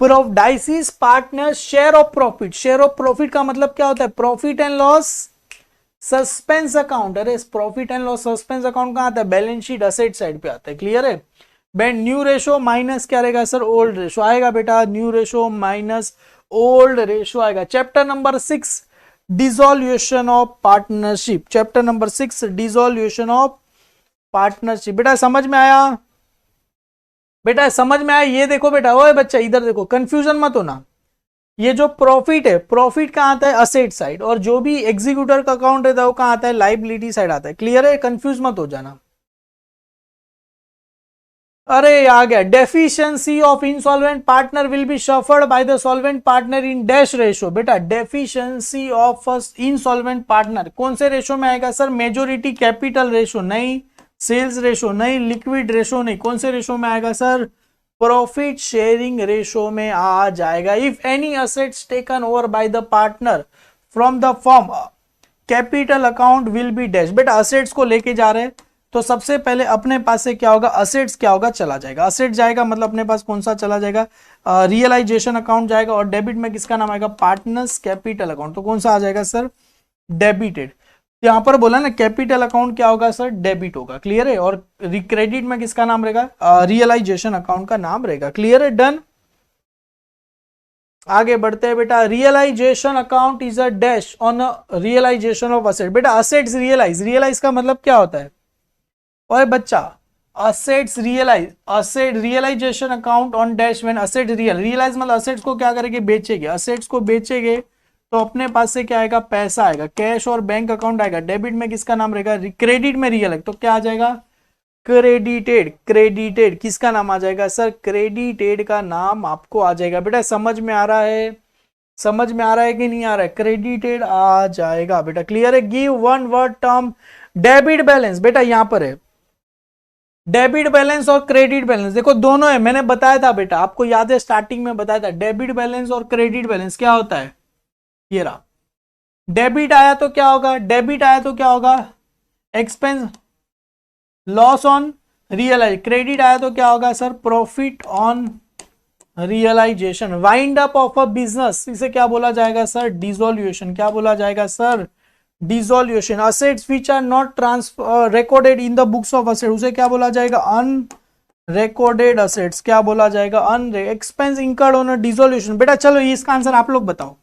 deceased partner share of profit, share of profit का मतलब क्या होता है, profit and loss suspense account. अरे profit and loss suspense account कहां आता है, बैलेंस शीट असेट साइड पे आता है। क्लियर है। बेन न्यू रेशो माइनस क्या रहेगा सर, ओल्ड रेशो आएगा बेटा, new ratio minus old ratio आएगा। Chapter number 6 dissolution of partnership, chapter number 6 dissolution of partnership. बेटा समझ में आया, बेटा समझ में आया। ये देखो बेटा, ओए बच्चा इधर देखो, कंफ्यूजन मत होना। ये जो प्रॉफिट है, प्रॉफिट कहां आता है, असेट साइड, और जो भी एग्जीक्यूटर का अकाउंट रहता है वो कहां आता है, लाइबिलिटी साइड आता है। क्लियर है, कंफ्यूज मत हो जाना। अरे आ गया, deficiency of insolvent partner will B suffered by the solvent partner in dash ratio. बेटा डेफिशिएंसी ऑफ इनसॉल्वेंट पार्टनर कौन से रेशो में आएगा सर, मेजोरिटी कैपिटल रेशो नहीं, सेल्स रेशो नहीं, लिक्विड रेशो नहीं, कौन से रेशो में आएगा सर, प्रॉफिट शेयरिंग रेशो में आ जाएगा। If any assets taken over by the partner from the form capital account will be dash. बेटा असेट्स को लेके जा रहे हैं तो सबसे पहले अपने पास से क्या होगा, असेट्स क्या होगा, चला जाएगा। असेट जाएगा मतलब अपने पास कौन सा चला जाएगा, रियलाइजेशन अकाउंट जाएगा, और डेबिट में किसका नाम आएगा, पार्टनर्स कैपिटल अकाउंट। तो कौन सा आ जाएगा सर, डेबिटेड। यहां पर बोला ना कैपिटल अकाउंट क्या होगा सर, डेबिट होगा। क्लियर है। और क्रेडिट में किसका नाम रहेगा, रियलाइजेशन अकाउंट का नाम रहेगा। क्लियर है, डन। आगे बढ़ते हैं बेटा, realisation account is a dash on realisation of asset. बेटा असेट्स रियलाइज, रियलाइज का मतलब क्या होता है, और बच्चा assets realise, asset realisation account on dash when asset realise मतलब असेट्स को क्या करेंगे, बेचेंगे। असेट्स को बेचेंगे तो अपने पास से क्या आएगा, पैसा आएगा, कैश और बैंक अकाउंट आएगा। डेबिट में किसका नाम रहेगा, क्रेडिट में रियल तो क्या आ जाएगा, क्रेडिटेड। क्रेडिटेड किसका नाम आ जाएगा सर, क्रेडिटेड का नाम आपको आ जाएगा। बेटा समझ में आ रहा है, समझ में आ रहा है कि नहीं आ रहा है, क्रेडिटेड आ जाएगा बेटा। क्लियर है। Give one word term debit balance. बेटा यहां पर है डेबिट बैलेंस और क्रेडिट बैलेंस, देखो दोनों है, मैंने बताया था बेटा, आपको याद है स्टार्टिंग में बताया था, डेबिट बैलेंस और क्रेडिट बैलेंस क्या होता है। ये रहा, डेबिट आया तो क्या होगा, डेबिट आया तो क्या होगा, expense loss on realise, credit आया तो क्या होगा sir, profit on realisation. Wind up of a business, इसे क्या बोला जाएगा सर, डिसोल्यूशन। क्या बोला जाएगा sir, dissolution. Assets which are not transfer recorded in the books of asset, उसे क्या बोला जाएगा, अनरिकॉर्डेड असेट्स। क्या बोला जाएगा, an expense incurred on a dissolution. बेटा चलो इसका आंसर आप लोग बताओ,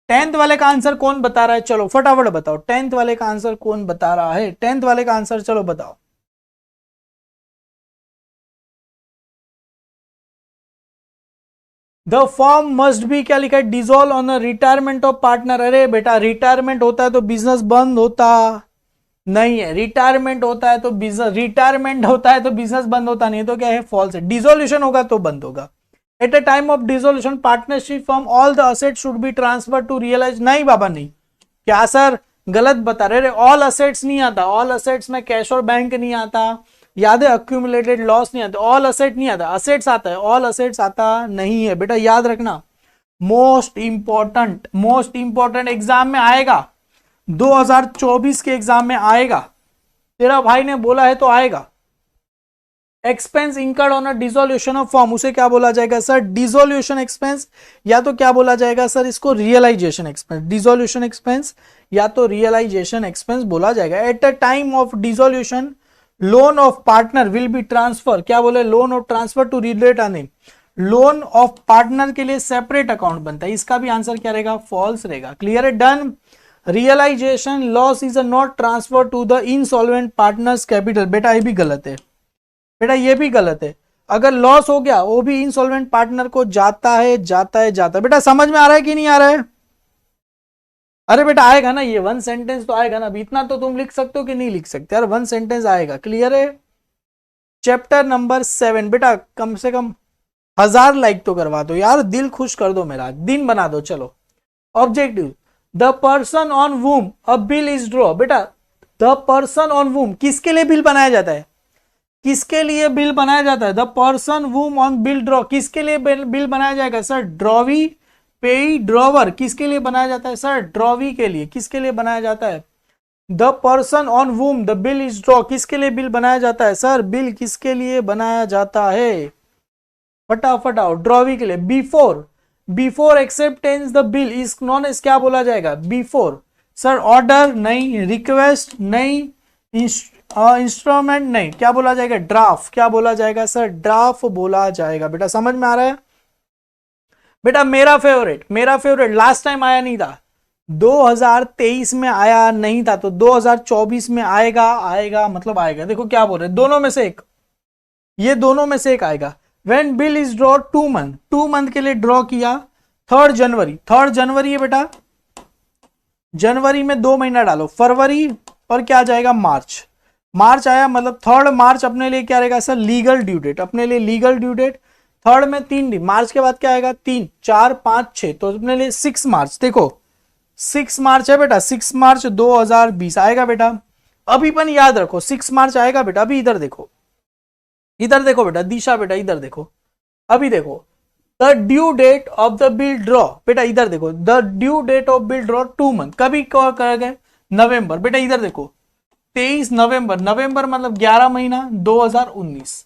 10th वाले का आंसर कौन बता रहा है, चलो फटाफट बताओ, 10th वाले का आंसर कौन बता रहा है, 10th वाले का आंसर चलो बताओ। द फॉर्म मस्ट बी क्या लिखा है, dissolve on retirement of partner. अरे बेटा रिटायरमेंट होता है तो बिजनेस बंद होता नहीं है, रिटायरमेंट होता है तो बिजनेस, रिटायरमेंट होता है तो बिजनेस बंद होता नहीं है, तो क्या है, फॉल्स है। डिसोल्यूशन होगा तो बंद होगा। At a time of dissolution partnership form all the assets should be transfer to realise. नहीं बाबा नहीं, क्या सर गलत बता रहे, ऑल असेट्स नहीं आता, ऑल असेट्स में कैश और बैंक नहीं आता, याद है, अक्यूमुलेटेड लॉस नहीं आता, ऑल असेट नहीं आता, असेट्स आता है, ऑल असेट्स आता नहीं है। बेटा याद रखना, मोस्ट इंपॉर्टेंट एग्जाम में आएगा, 2024 के एग्जाम में आएगा, तेरा भाई ने बोला है तो आएगा। Expense incurred on a dissolution of form, उसे क्या बोला जाएगा सर, डिसोल्यूशन एक्सपेंस, या तो क्या बोला जाएगा सर इसको, रियलाइजेशन एक्सपेंस। डिसोल्यूशन एक्सपेंस या तो रियलाइजेशन एक्सपेंस बोला जाएगा। At a time of dissolution loan of partner will be transfer, क्या बोले, loan of transfer to relate earning, loan of partner के लिए सेपरेट अकाउंट बनता है, इसका भी आंसर क्या रहेगा, फॉल्स रहेगा। क्लियर है, done. Realisation loss is not transfer to the insolvent partner's capital, बेटा ये भी गलत है, बेटा ये भी गलत है। अगर लॉस हो गया वो भी इंसॉल्वेंट पार्टनर को जाता है, जाता है, जाता है। बेटा समझ में आ रहा है कि नहीं आ रहा है? अरे बेटा आएगा ना, ये वन सेंटेंस तो आएगा ना, अभी इतना तो तुम लिख सकते हो कि नहीं लिख सकते यार, वन सेंटेंस आएगा। क्लियर है। चैप्टर नंबर 7 बेटा कम से कम 1000 लाइक तो करवा दो यार, दिल खुश कर दो मेरा, दिन बना दो। चलो objective, the person on whom a bill is draw, बेटा द पर्सन ऑन वूम किसके लिए बिल बनाया जाता है, किसके लिए बिल बनाया जाता है, the person whom on bill draw किसके लिए बिल बनाया जाएगा सर, ड्रॉवी, पेई, ड्रॉवर किसके लिए बनाया जाता है सर, ड्रॉवी के लिए, किसके लिए बनाया जाता है, the person on whom the bill is draw किसके लिए बिल बनाया जाता है सर, बिल किसके लिए बनाया जाता है, फटाफट आओ, ड्रॉवी के लिए। Before, before acceptance the bill is known as क्या बोला जाएगा, बिफोर सर, ऑर्डर नहीं, रिक्वेस्ट नहीं, इंस्ट्रूमेंट नहीं, क्या बोला जाएगा, ड्राफ्ट, क्या बोला जाएगा सर, ड्राफ्ट बोला जाएगा। बेटा समझ में आ रहा है? बेटा मेरा फेवरेट लास्ट टाइम आया नहीं था, 2023 में आया नहीं था, तो 2024 में आएगा मतलब आएगा। देखो क्या बोल रहे, दोनों में से एक, ये दोनों में से एक आएगा। When bill is draw 2 month के लिए ड्रॉ किया, 3 जनवरी है बेटा, जनवरी में 2 महीना डालो, फरवरी और क्या आ जाएगा, मार्च आया, मतलब 3 मार्च अपने लिए क्या रहेगा सर, लीगल ड्यू डेट, अपने लिए लीगल ड्यू डेट। 3 में 3 दिन, मार्च के बाद क्या आएगा, 3, 4, 5, 6, तो अपने लिए 6 मार्च, देखो 6 मार्च है बेटा, 6 मार्च 2020 आएगा बेटा। अभी पण याद रखो 6 मार्च आएगा बेटा। अभी इधर देखो बेटा, दिशा बेटा इधर देखो, अभी देखो the due date of the bill draw, बेटा इधर देखो, the due date of bill draw 2 month, कभी करेंगे, नवंबर, बेटा इधर देखो 23 नवंबर, नवंबर मतलब 11 महीना 2019,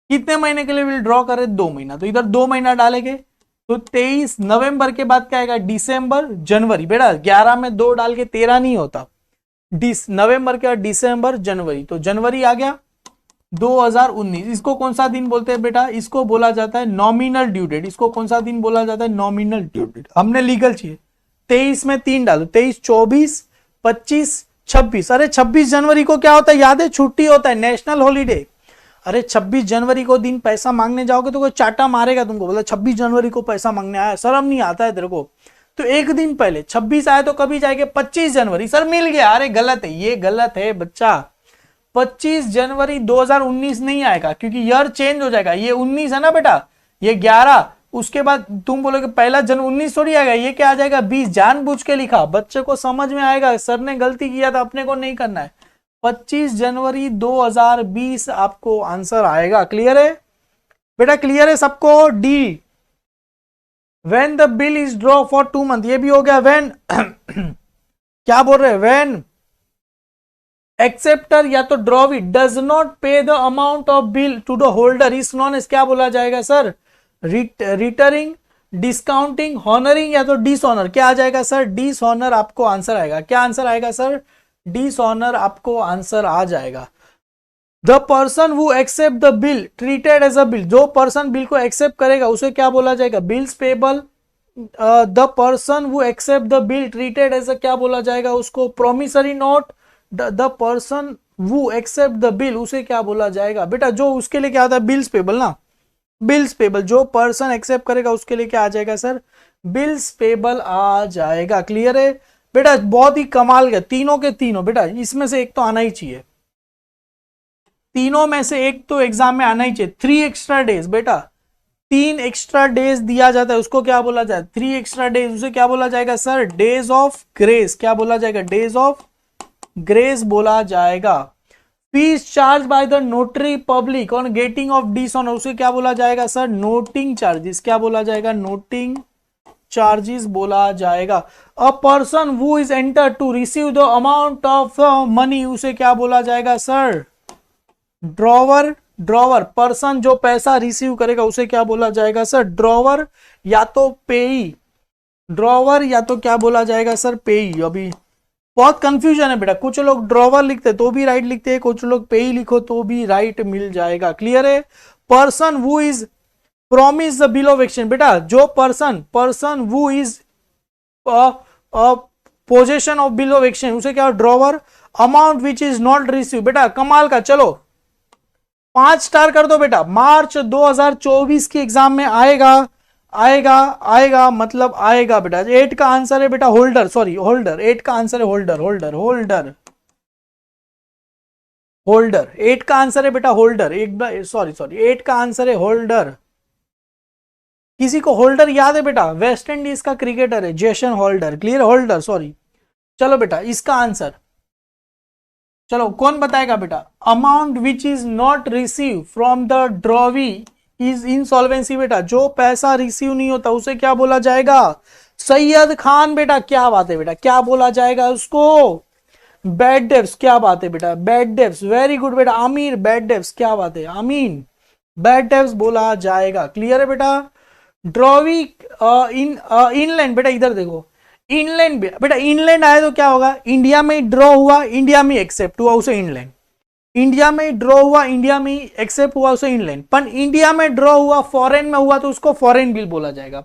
कितने महीने के लिए बिल ड्रॉ करे, 2 महीना, तो इधर 2 महीना डालेंगे, तो 23 नवंबर के बाद क्या आएगा, दिसंबर, जनवरी, बेटा 11 में 2 डाल के 13 नहीं होता, नवंबर के बाद दिसंबर, जनवरी, तो जनवरी आ गया 2019। इसको कौन सा दिन बोलते हैं बेटा, इसको बोला जाता है नॉमिनल ड्यू डेट, इसको कौन सा दिन बोला जाता है, नॉमिनल ड्यू डेट। हमने लीगल चाहिए, 23 में 3 डालो, 23, 24, 25, 26, अरे 26 जनवरी को क्या होता है, याद है, छुट्टी होता है, नेशनल हॉलीडे। अरे 26 जनवरी को दिन पैसा मांगने जाओगे तो कोई चाटा मारेगा तुमको, बोला 26 जनवरी को पैसा मांगने आया, शर्म नहीं आता है तेरे को, तो एक दिन पहले 26 आए तो कभी जाएंगे, 25 जनवरी, सर मिल गया, अरे गलत है, ये गलत है बच्चा, 25 जनवरी 2019 नहीं आएगा, क्योंकि ईयर चेंज हो जाएगा, ये 19 है ना बेटा, ये 11, उसके बाद तुम बोलोगे पहला जनवरी 19 थोड़ी आएगा, ये क्या आ जाएगा, 20, जानबूझ के लिखा, बच्चे को समझ में आएगा, सर ने गलती किया था, अपने को नहीं करना है, 25 जनवरी 2020 आपको आंसर आएगा। क्लियर है बेटा, क्लियर है सबको, D. When the bill is draw for 2 month, ये भी हो गया। व्हेन क्या बोल रहे हैं, व्हेन एक्सेप्टर या तो drawee does not pay the amount of bill to the holder is known as क्या बोला जाएगा सर, रिटरिंग, डिस्काउंटिंग, हॉनरिंग या तो डिसऑनर, क्या आ जाएगा सर, डिसऑनर आपको आंसर आएगा। क्या आंसर आएगा सर, डिसऑनर आपको आंसर आ जाएगा। The person who accept the bill treated as a bill, जो पर्सन बिल को एक्सेप्ट करेगा उसे क्या बोला जाएगा, bills payable. The person who accept the bill treated as a क्या बोला जाएगा उसको, promissory note. The person who accept the bill उसे क्या बोला जाएगा बेटा, जो उसके लिए क्या होता है, बिल्स पेबल ना, बिल्स पेबल, जो पर्सन एक्सेप्ट करेगा उसके लिए क्या आ जाएगा सर, बिल्स पेबल आ जाएगा। क्लियर है बेटा, बहुत ही कमाल का, तीनों के तीनों बेटा, इसमें से एक तो आना ही चाहिए, तीनों में से एक तो एग्जाम में आना ही चाहिए। 3 एक्स्ट्रा डेज बेटा, 3 एक्स्ट्रा डेज दिया जाता है, उसको क्या बोला जाए, 3 एक्स्ट्रा डेज, उसे क्या बोला जाएगा सर, डेज ऑफ ग्रेस, क्या बोला जाएगा, डेज ऑफ ग्रेस बोला जाएगा। Fees charge by the notary public on getting off dishonour, उसे क्या बोला जाएगा सर, नोटिंग चार्जेस, क्या बोला जाएगा, नोटिंग चार्जेस बोला जाएगा। A person who is enter to receive the amount of money, उसे क्या बोला जाएगा सर, ड्रॉवर। ड्रॉवर, पर्सन जो पैसा रिसीव करेगा उसे क्या बोला जाएगा सर, ड्रॉवर या तो पेई, ड्रॉवर या तो क्या बोला जाएगा सर, पेई। अभी बहुत कंफ्यूजन है बेटा, कुछ लोग ड्रॉवर लिखते तो भी राइट लिखते हैं, कुछ लोग पे ही लिखो तो भी राइट मिल जाएगा। क्लियर है। Person who is promise the bill of exchange, बेटा जो person who is possession of bill of exchange उसे क्या drawer. Amount which is not receive, बेटा कमाल का, चलो 5 स्टार कर दो बेटा। मार्च 2024 की एग्जाम में आएगा आएगा आएगा मतलब आएगा बेटा। 8 का आंसर है बेटा होल्डर, सॉरी होल्डर, 8 का आंसर है होल्डर होल्डर होल्डर होल्डर, 8 का आंसर है बेटा होल्डर। एक सॉरी सॉरी 8 का आंसर है होल्डर। किसी को होल्डर याद है बेटा? वेस्ट इंडीज का क्रिकेटर है Jason holder. Clear, holder sorry. चलो बेटा इसका आंसर, चलो कौन बताएगा बेटा? Amount which is not receive from the drawee is insolvency, बेटा जो पैसा रिसीव नहीं होता उसे क्या बोला जाएगा? सैयद खान। बेटा क्या बात है बेटा, क्या बोला जाएगा उसको? Bad debts. क्या बात है बेटा, बैड डेब्स, वेरी गुड बेटा। आमीर बैड डेब्स, क्या बात है आमीन, बैड डेब्स बोला जाएगा। क्लियर है बेटा। ड्रॉवी इनलैंड, बेटा इधर देखो, इनलैंड बेटा, इनलैंड आए तो क्या होगा? इंडिया में ड्रॉ हुआ, इंडिया में एक्सेप्ट हुआ उसे इनलैंड। इंडिया में ड्रॉ हुआ, इंडिया में एक्सेप्ट हुआ उसे इनलैंड। पर इंडिया में ड्रॉ हुआ फॉरेन में हुआ तो उसको फॉरेन बिल बोला जाएगा।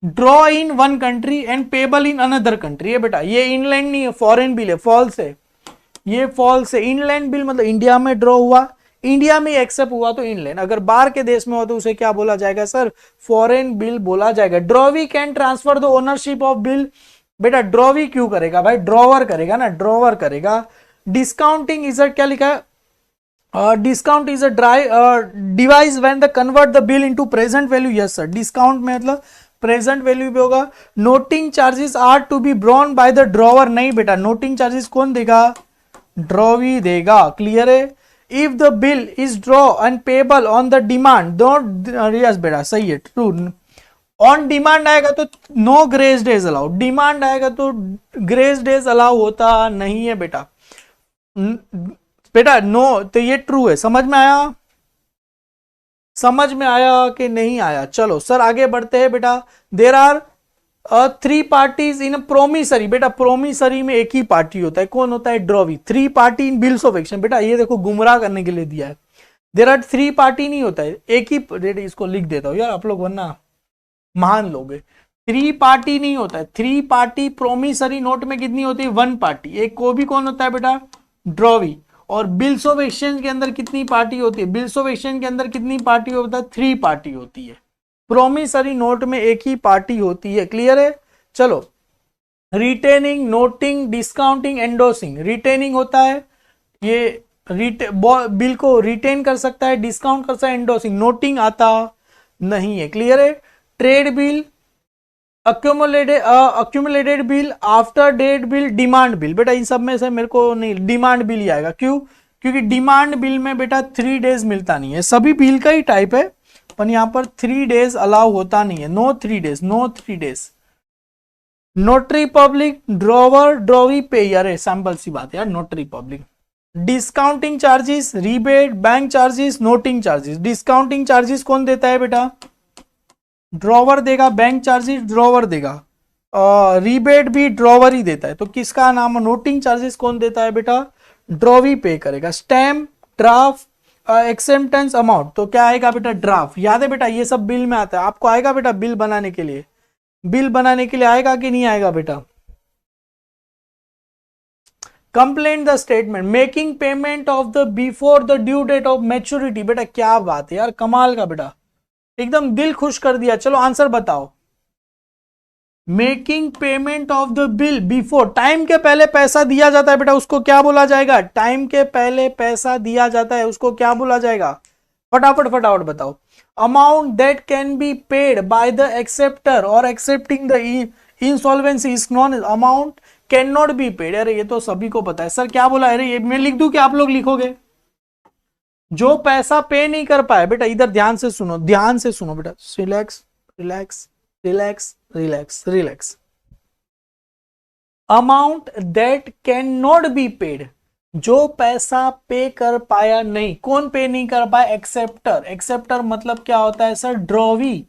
Draw in one country and payable in another country है बेटा, ये इनलैंड नहीं है, फॉरेन बिल है, फॉल्स है, ये फॉल्स है। इनलैंड बिल मतलब इंडिया में ड्रॉ हुआ, इंडिया में एक्सेप्ट हुआ तो इनलैंड, अगर बाहर के देश में हो तो उसे क्या बोला जाएगा सर? फॉरेन बिल बोला जाएगा। Drawee can transfer the ownership of bill, बेटा ड्रॉवी क्यों करेगा भाई? ड्रॉवर करेगा ना, ड्रॉवर करेगा। डिस्काउंटिंग इज अ, क्या लिखा है? Discount is a device when the convert the bill into present value. Yes sir, discount में मतलब प्रेजेंट वैल्यू भी होगा। Noting charges are to be borne by the drawer, नहीं बेटा नोटिंग चार्जेस कौन देगा? ड्रॉवी देगा। क्लियर है। If the bill is draw and payable on the demand, don't, yes बेटा सही है, ट्रू। ऑन डिमांड आएगा तो no grace days allow, demand आएगा तो ग्रेस डेज अलाउ होता नहीं है बेटा। बेटा नो, तो ये ट्रू है। समझ में आया? समझ में आया कि नहीं आया? चलो सर आगे बढ़ते हैं बेटा। There are 3 parties in promissory, बेटा प्रोमिसरी में एक ही पार्टी होता है, कौन होता है? Drawee. 3 party in bills of exchange, बेटा ये देखो गुमराह करने के लिए दिया है। देर आर 3 पार्टी नहीं होता है, एक ही, इसको लिख देता हूं यार आप लोग वरना महान लोग है। 3 पार्टी नहीं होता है, 3 पार्टी प्रोमिसरी नोट में कितनी होती है? 1 पार्टी। एक को भी कौन होता है बेटा? ड्रॉवी। और बिल्स ऑफ एक्सचेंज के अंदर कितनी पार्टी होती है? बिल्स ऑफ एक्सचेंज के अंदर कितनी पार्टी होता है? 3 पार्टी होती है। प्रोमिसरी नोट में एक ही पार्टी होती है। क्लियर है। चलो, रिटेनिंग, नोटिंग, डिस्काउंटिंग, एंडोसिंग। रिटेनिंग होता है, ये बिल को रिटेन कर सकता है, डिस्काउंट कर सकता है, एंडोसिंग, नोटिंग आता नहीं है। क्लियर है। Trade bill, accumulated bill, after date bill, demand bill. बेटा इन सब में से मेरे को नहीं, डिमांड बिल ही आएगा। क्यों? क्योंकि डिमांड बिल में बेटा 3 डेज मिलता नहीं है, सभी बिल का ही टाइप है पर यहां पर 3 डेज अलाउ होता नहीं है। No 3 days, no 3 days. Notary public, drawer, drawee, pay, यार सैंपल सी बात है यार, notary public. Discounting charges, rebate, bank charges, noting charges. Discounting charges कौन देता है बेटा? ड्रॉवर देगा। बैंक चार्जेस ड्रॉवर देगा, रिबेट भी ड्रॉवर ही देता है। तो किसका नाम? नोटिंग चार्जेस कौन देता है बेटा? ड्रॉवी पे करेगा। स्टैम्प, ड्राफ्ट, एक्सेप्टेंस अमाउंट, तो क्या आएगा बेटा? ड्राफ्ट। याद है बेटा ये सब बिल में आता है, आपको आएगा बेटा बिल बनाने के लिए? बिल बनाने के लिए आएगा कि नहीं आएगा बेटा? Complete the statement, making payment of the before the due date of maturity. बेटा क्या बात है यार, कमाल का बेटा, एकदम दिल खुश कर दिया। चलो आंसर बताओ। Making payment of the bill before, time के पहले पैसा दिया जाता है बेटा, उसको क्या बोला जाएगा? टाइम के पहले पैसा दिया जाता है उसको क्या बोला जाएगा? फटाफट फटाफट बताओ। Amount that can be paid by the acceptor और accepting the insolvency is non amount can not be paid. अरे ये तो सभी को पता है सर, क्या बोला? अरे ये मैं लिख दूं कि आप लोग लिखोगे? जो पैसा पे नहीं कर पाए, बेटा इधर ध्यान से सुनो, ध्यान से सुनो बेटा, relax relax relax relax relax. Amount that can not be paid, जो पैसा पे कर पाया नहीं, कौन पे नहीं कर पाया? एक्सेप्टर। एक्सेप्टर मतलब क्या होता है सर? ड्रॉवी।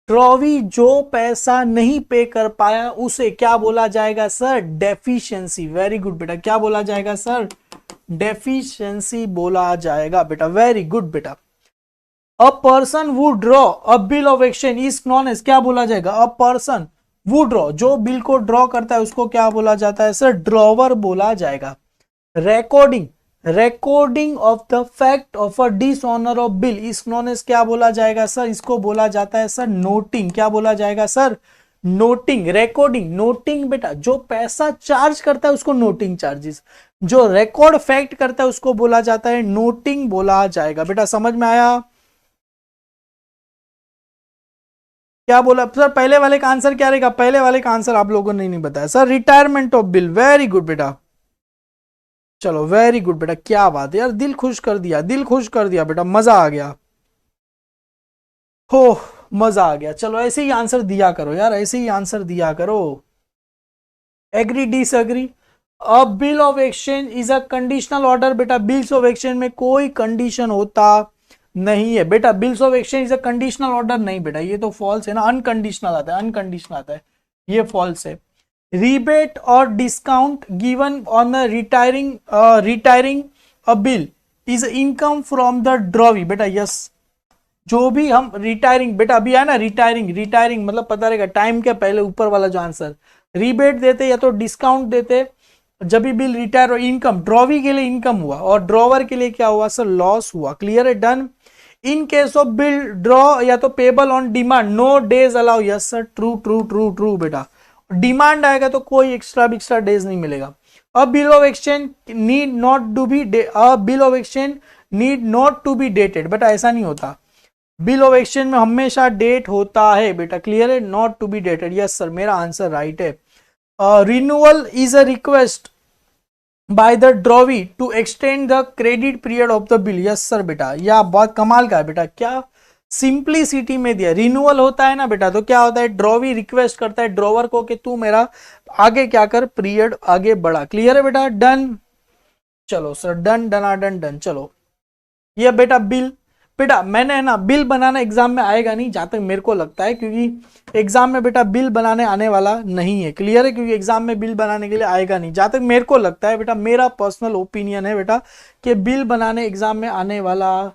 ड्रॉवी जो पैसा नहीं पे कर पाया उसे क्या बोला जाएगा सर? डेफिशिएंसी। वेरी गुड बेटा, क्या बोला जाएगा सर? डेफिशिएंसी बोला जाएगा बेटा। वेरी गुड बेटा। A person who draw a bill of exchange is known as, क्या बोला जाएगा? अ पर्सन वु ड्रॉ, जो बिल को ड्रॉ करता है उसको क्या बोला जाता है सर? ड्रॉवर बोला जाएगा। Recording, recording of the fact of a dishonour of bill is known as, क्या बोला जाएगा सर? इसको बोला जाता है सर नोटिंग। क्या बोला जाएगा सर? नोटिंग। रिकॉर्डिंग, नोटिंग बेटा जो पैसा चार्ज करता है उसको नोटिंग चार्जेस, जो रिकॉर्ड फैक्ट करता है उसको बोला जाता है नोटिंग बोला जाएगा। बेटा समझ में आया? क्या बोला सर? पहले वाले का आंसर क्या रहेगा? पहले वाले का आंसर आप लोगों ने नहीं बताया sir, retirement of bill. Very good बेटा, चलो वेरी गुड बेटा, क्या बात है यार, दिल खुश कर दिया, दिल खुश कर दिया बेटा, मजा आ गया हो, मजा आ गया। चलो ऐसे ही आंसर दिया करो यार, ऐसे ही आंसर दिया करो। Agree disagree? A bill of exchange is a conditional order. बेटा बिल्स ऑफ एक्सचेंज में कोई कंडीशन होता नहीं है बेटा। Bills of exchange is a conditional order नहीं बेटा, ये तो फॉल्स है ना, अनकंडीशनल आता है, अनकंडीशनल आता है, ये फॉल्स है। rebate or discount given on a retiring a bill is income from the drawee। बेटा यस, जो भी हम रिटायरिंग, बेटा अभी है ना रिटायरिंग, रिटायरिंग मतलब पता रहेगा टाइम के पहले ऊपर वाला जो आंसर, रीबेट देते या तो डिस्काउंट देते जब भी बिल रिटायर हो, इनकम, ड्रॉवी के लिए इनकम हुआ और ड्रॉवर के लिए क्या हुआ सर? लॉस हुआ। क्लियर है? Done. In case of bill draw या तो payable on demand, no days allow. Yes sir, true true true true बेटा, डिमांड आएगा तो कोई एक्स्ट्रा डेज नहीं मिलेगा। A bill of exchange need not to be, a bill of exchange need not to be dated. बेटा ऐसा नहीं होता, बिल ऑफ एक्सचेंज में हमेशा डेट होता है बेटा। क्लियर है? Not to be dated. Yes sir, मेरा आंसर राइट है। Renewal is a request by the drawee to extend the credit period of the bill. Yes sir बेटा, यह बहुत कमाल का है बेटा, क्या सिंप्लिसिटी में दिया। रिन्यूअल होता है ना बेटा, तो क्या होता है? ड्रॉवी रिक्वेस्ट करता है ड्रॉवर को कि तू मेरा आगे क्या कर, पीरियड आगे बढ़ा। क्लियर है बेटा? डन। चलो सर, डन डना डन डन। चलो ये बेटा बिल, बेटा मैंने है ना बिल बनाना एग्जाम में आएगा नहीं जहां तक मेरे को लगता है, क्योंकि एग्जाम में बेटा बिल बनाने आने वाला नहीं है। क्लियर है? क्योंकि एग्जाम में बिल बनाने के लिए आएगा नहीं जहां तक मेरे को लगता है बेटा, मेरा पर्सनल ओपिनियन है बेटा कि बिल बनाने एग्जाम में आने वाला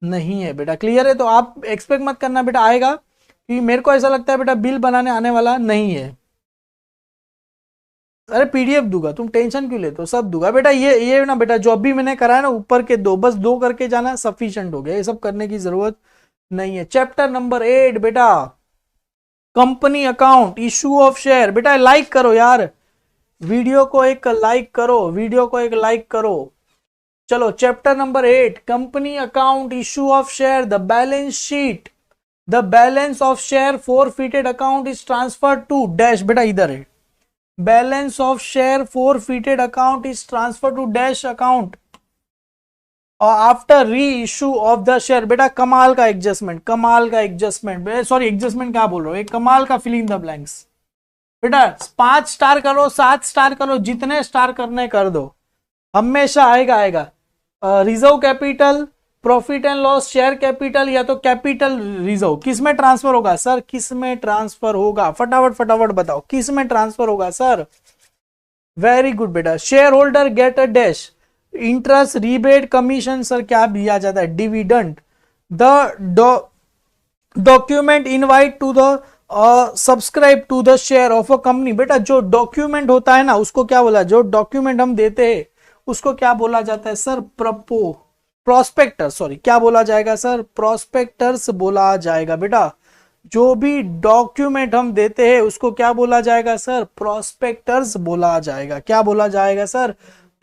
नहीं है बेटा। क्लियर है? तो आप एक्सपेक्ट मत करना बेटा आएगा, क्योंकि मेरे को ऐसा लगता है बेटा बिल बनाने आने वाला नहीं है। अरे पीडीएफ दूंगा, तुम टेंशन क्यों लेते हो, सब दूंगा बेटा। ये ना बेटा जो अभी मैंने करा है ना ऊपर के दो, बस दो करके जाना सफिशिएंट हो गया, ये सब करने की जरूरत नहीं है। चैप्टर नंबर 8 बेटा, company account, issue of share. बेटा लाइक करो यार, वीडियो को एक लाइक करो, वीडियो को एक लाइक करो। चलो chapter number 8, company account, issue of share, the balance sheet, the balance of share forfeited account is transfer to dash. बेटा इधर है, balance of share forfeited account is transfer to dash account after reissue of the share. बेटा कमाल का adjustment, कमाल का adjustment, sorry adjustment क्या बोल रहा हूं, एक कमाल का फिल इन द ब्लैंक्स। बेटा 5 स्टार करो, 7 स्टार करो, जितने स्टार करने कर दो, हमेशा आएगा आएगा। Reserve capital, profit and loss, share capital या तो कैपिटल रिजर्व, किस में ट्रांसफर होगा सर? किस में ट्रांसफर होगा? फटाफट फटाफट बताओ, किस में ट्रांसफर होगा सर? वेरी गुड बेटा। Shareholder get a dash, interest, rebate, commission. Sir क्या दिया जाता है? Dividend. The document invite to the subscribe to the share of a company. बेटा जो डॉक्यूमेंट होता है ना उसको क्या बोला, जो डॉक्यूमेंट हम देते हैं उसको क्या बोला जाता है सर? प्रोस्पेक्टर, सॉरी क्या बोला जाएगा सर? प्रोस्पेक्टर्स बोला जाएगा बेटा। जो भी डॉक्यूमेंट हम देते हैं उसको क्या बोला जाएगा सर? प्रोस्पेक्टर्स बोला जाएगा। क्या बोला जाएगा सर?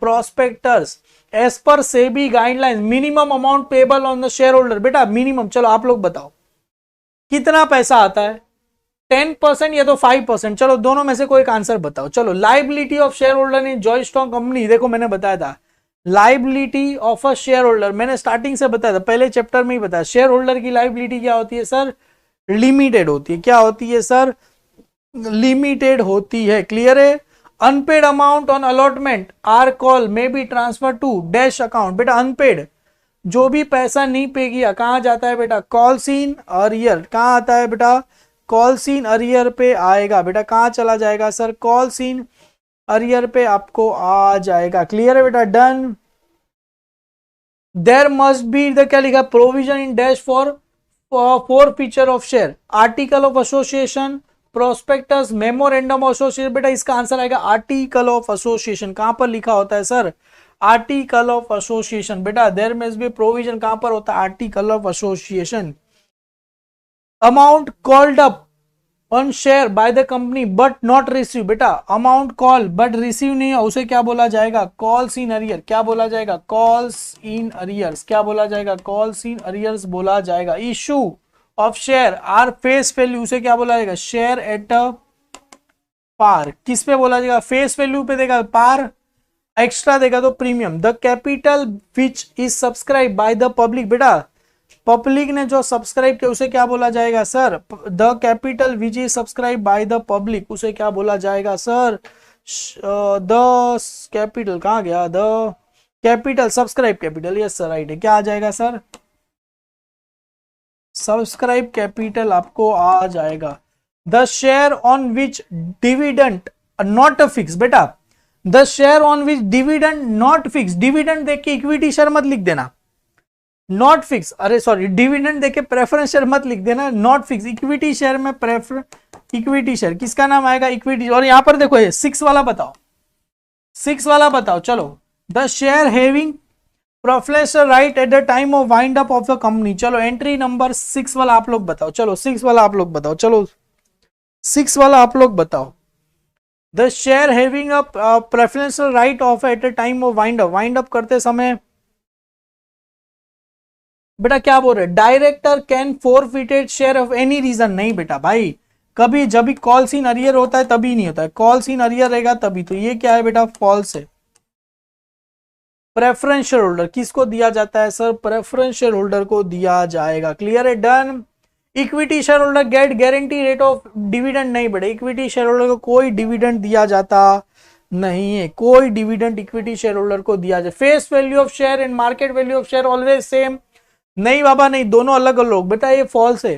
प्रोस्पेक्टर्स। एज पर SEBI guidelines, minimum amount payable on the share holder. बेटा मिनिमम, चलो आप लोग बताओ कितना पैसा आता है? 10% या तो 5%, चलो दोनों में से कोई एक आंसर बताओ। चलो liability of share holder in joint stock company, देखो मैंने बताया था liability of a share holder, मैंने स्टार्टिंग से बताया था, पहले चैप्टर में ही बताया। शेयर होल्डर की लाइबिलिटी क्या होती है सर? लिमिटेड होती है। क्या होती है सर? लिमिटेड होती है। क्लियर है? Unpaid amount on allotment are call may be transfer to dash account. बेटा अनपेड, जो भी पैसा नहीं पे किया कहां जाता है बेटा? कॉल सीन और ईयर, कहां आता है बेटा? कॉल्स इन अरियर पे आएगा बेटा, कहाँ चला जाएगा सर, कॉल्स इन अरियर पे आपको आ जाएगा। क्लियर है बेटा, done. There must be the क्या लिखा, provision in dash forfeiture of share, article of association, prospectus, memorandum of association. बेटा इसका आंसर आएगा आर्टिकल ऑफ एसोसिएशन। कहां पर लिखा होता है सर, आर्टिकल ऑफ एसोसिएशन। बेटा देयर मस्ट बी प्रोविजन कहां पर होता है, article of association. Amount called up on share by the company but not receive. बेटा अमाउंट कॉल बट रिसीव नहीं है, उसे क्या बोला जाएगा, कॉल्स इन अरियर। क्या बोला जाएगा, कॉल्स इन अरियर्स। क्या बोला जाएगा, कॉल्स इन अरियर्स बोला जाएगा। Issue of share are face value, उसे क्या बोला जाएगा, शेयर एट पार। किस पे बोला जाएगा, फेस वैल्यू पे देगा पार, एक्स्ट्रा देगा तो premium. The capital which is subscribe by the public. बेटा पब्लिक ने जो सब्सक्राइब किया उसे क्या बोला जाएगा sir, the capital which is subscribe by the public, उसे क्या बोला जाएगा सर, द कैपिटल। कहां गया, the capital, subscribe capital. Yes sir right है। क्या आ जाएगा सर, सब्सक्राइब कैपिटल आपको आ जाएगा। The share on which dividend not fix. बेटा the share on which dividend not fix, dividend देख के इक्विटी शेयर मत लिख देना, नॉट फिक्स, अरे सॉरी डिविडेंड देके प्रेफरेंस शेयर मत लिख देना, नॉट फिक्स। इक्विटी शेयर में प्रेफर, इक्विटी शेयर किसका नाम आएगा, इक्विटी। और यहां पर देखो ये 6 वाला बताओ, 6 वाला बताओ। चलो the share having preferential right eight the time of wind up of the company. चलो एंट्री नंबर 6 वाला आप लोग बताओ, चलो 6 वाला आप लोग बताओ, चलो 6 वाला आप लोग बताओ। The share having a preferential right of at the time of wind up, wind up करते समय बेटा क्या बोल रहे, director can forfeited share of any reason. नहीं बेटा भाई, कभी जब भी कॉल्स इन अरियर होता है तभी नहीं होता है, कॉल्स इन अरियर रहेगा तभी। तो ये क्या है बेटा, फॉल्स है। प्रेफरेंस शेयर होल्डर किसको दिया जाता है सर, प्रेफरेंस शेयर होल्डर को दिया जाएगा। क्लियर है, done. Equity shareholder get guarantee rate of dividend. नहीं बेटा, इक्विटी शेयर होल्डर को कोई डिविडेंड दिया जाता नहीं है, कोई डिविडेंड इक्विटी शेयर होल्डर को दिया जाए। Face value of share and market value of share always same. नहीं बाबा नहीं, दोनों अलग अलग। बेटा ये फॉल्स है।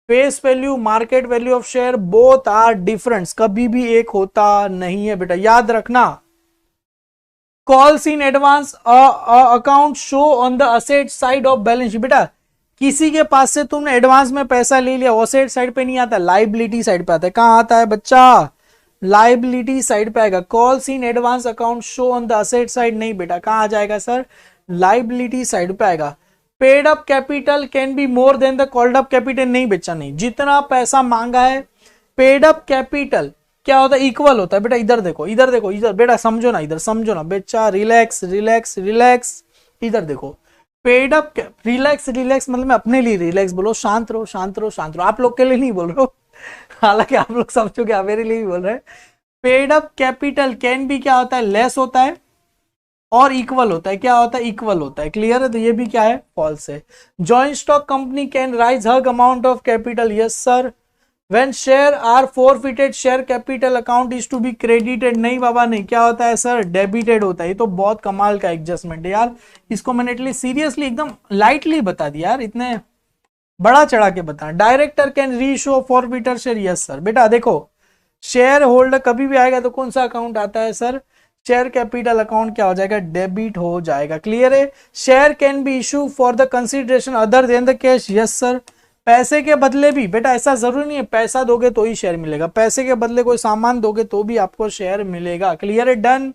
Face value, market value of share both are different, कभी भी एक होता नहीं है बेटा, याद रखना। Calls in advance account show on the asset side of balance sheet. बेटा किसी के पास से तुमने एडवांस में पैसा ले लिया, असेट साइड पे नहीं आता, लाइबिलिटी साइड पे आता है। कहां आता है बच्चा, लाइबिलिटी साइड पे आएगा। Calls in advance account show on the asset side, नहीं बेटा, कहां आ जाएगा सर, लाइबिलिटी साइड पे आएगा। Paid up capital can be more than the called up capital. नहीं बच्चा नहीं, जितना पैसा मांगा है पेड अप कैपिटल क्या होता है, इक्वल होता है। बेटा इधर देखो, इधर देखो, इधर बेटा समझो ना, इधर समझो ना बच्चा, रिलैक्स रिलैक्स रिलैक्स। इधर देखो, पेड अप, रिलैक्स रिलैक्स मतलब मैं अपने लिए रिलैक्स बोलो, शांत रहो शांत रहो शांत रहो, आप लोग के लिए नहीं बोल रहा हूं, हालांकि आप लोग समझोगे आप मेरे लिए भी बोल रहे हैं। Paid up capital can be क्या होता है, लेस होता है और इक्वल होता है। क्या होता है, इक्वल होता है। क्लियर है, तो ये भी क्या है, फॉल्स है। Joint stock company can raise हर amount of capital, yes sir. When share are forfeited share capital account is to be credited. नहीं बाबा नहीं, क्या होता है सर, डेबिटेड होता है। ये तो बहुत कमाल का एडजस्टमेंट है यार, इसको मैंने एटलीस्ट सीरियसली एकदम लाइटली बता दिया यार, इतने बड़ा चढ़ा के बता। Director can reissue forfeited share, yes sir. बेटा देखो, शेयर होल्डर कभी भी आएगा तो कौन सा अकाउंट आता है सर, शेयर कैपिटल अकाउंट क्या हो जाएगा, डेबिट हो जाएगा। क्लियर है। Share can be issue for the consideration other than the cash, yes sir. पैसे के बदले भी, बेटा ऐसा जरूरी नहीं है पैसा दोगे तो ही शेयर मिलेगा, पैसे के बदले कोई सामान दोगे तो भी आपको शेयर मिलेगा। क्लियर है, done.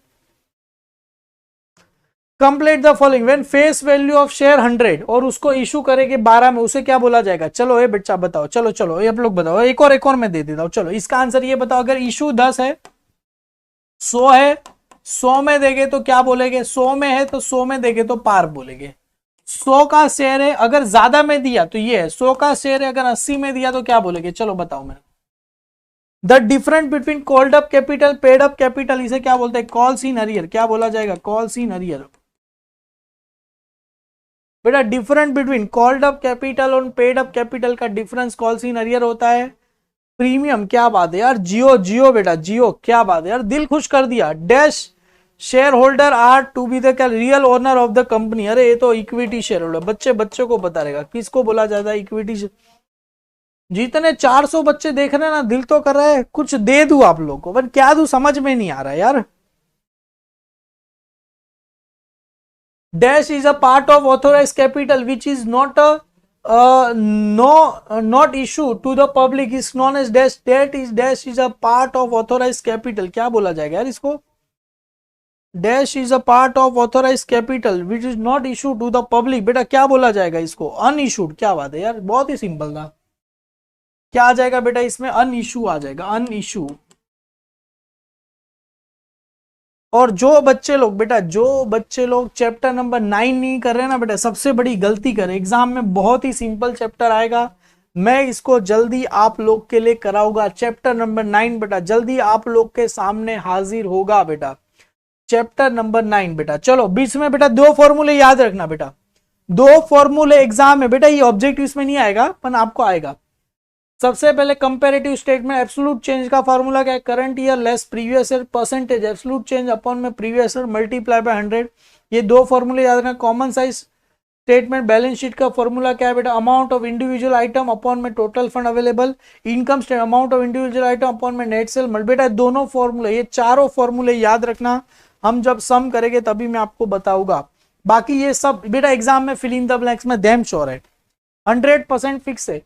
Complete the following. When face value of share 100 और उसको इशू करेंगे 12 में, उसे क्या बोला जाएगा। चलो ये बच्चा बताओ, चलो चलो ये आप लोग बताओ, एक और मैं दे देता हूं। चलो इसका आंसर ये बताओ, अगर इशू 10 है, 100 है, 100 में देंगे तो क्या बोलेंगे, 100 में है तो 100 में देंगे तो पार बोलेंगे। 100 का शेयर है, अगर ज्यादा में दिया तो ये है, 100 का शेयर है, अगर 80 में दिया तो क्या बोलेंगे, चलो बताओ मैं। The difference between called up capital paid up capital, इसे क्या बोलते हैं, कॉल्स इन अरियर। क्या बोला जाएगा, कॉल्स इन अरियर। बेटा difference between called up capital और पेड अप कैपिटल का डिफरेंस कॉल्स इन अरियर होता है प्रीमियम। क्या बात है यार, जियो जियो बेटा जियो, क्या बात है यार, दिल खुश कर दिया। Dash shareholder are to be the real owner of the company. अरे ये तो इक्विटी शेयर होल्डर, बच्चे को पता रहेगा किसको बोला जाता है, इक्विटी जितने 400 बच्चे देख रहे हैं ना, दिल तो कर रहा है कुछ दे दूं आप लोग को, पर क्या दूं समझ में नहीं आ रहा यार। Dash is a part of authorise capital which is not a not issue to the public is known as dash, date is dash is a part of authorise capital. क्या बोला जाएगा यार इसको? Dash is a part of authorise capital which is not issue to the public. बेटा क्या बोला जाएगा इसको? अनइशूड। क्या बात है यार, बहुत ही सिंपल था। क्या आ जाएगा बेटा इसमें? अनइशू आ जाएगा, अनइशू। और जो बच्चे लोग बेटा, जो बच्चे लोग चैप्टर नंबर 9 नहीं कर रहे ना बेटा, सबसे बड़ी गलती करें। एग्जाम में बहुत ही सिंपल चैप्टर आएगा, मैं इसको जल्दी आप लोग के लिए कराऊंगा। चैप्टर नंबर 9 बेटा जल्दी आप लोग के सामने हाजिर होगा बेटा। चैप्टर नंबर 9 बेटा। चलो बीच में बेटा 2 फॉर्मूले याद रखना बेटा, 2 फॉर्मूले एग्जाम में बेटा, ये ऑब्जेक्टिव इसमें नहीं आएगा पर आपको आएगा। सबसे पहले कंपैरेटिव स्टेटमेंट, एब्सोल्यूट चेंज का फार्मूला क्या है? Current year less previous year percentage absolute change upon में प्रीवियस ईयर मल्टीप्लाई बाय 100। ये 2 फॉर्मूले याद रखना। Common size statement balance sheet का फॉर्मूला क्या है बेटा? Amount of individual item upon में total fund available. Income statement amount of individual item upon में नेट सेल। बेटा दोनों फॉर्मूले, ये चारों फॉर्मूले याद रखना। हम जब सम करेंगे तभी मैं आपको बताऊंगा। बाकी ये सब बेटा एग्जाम में फिल इन द ब्लैंक्स में डैम श्योर है, 100% फिक्स है।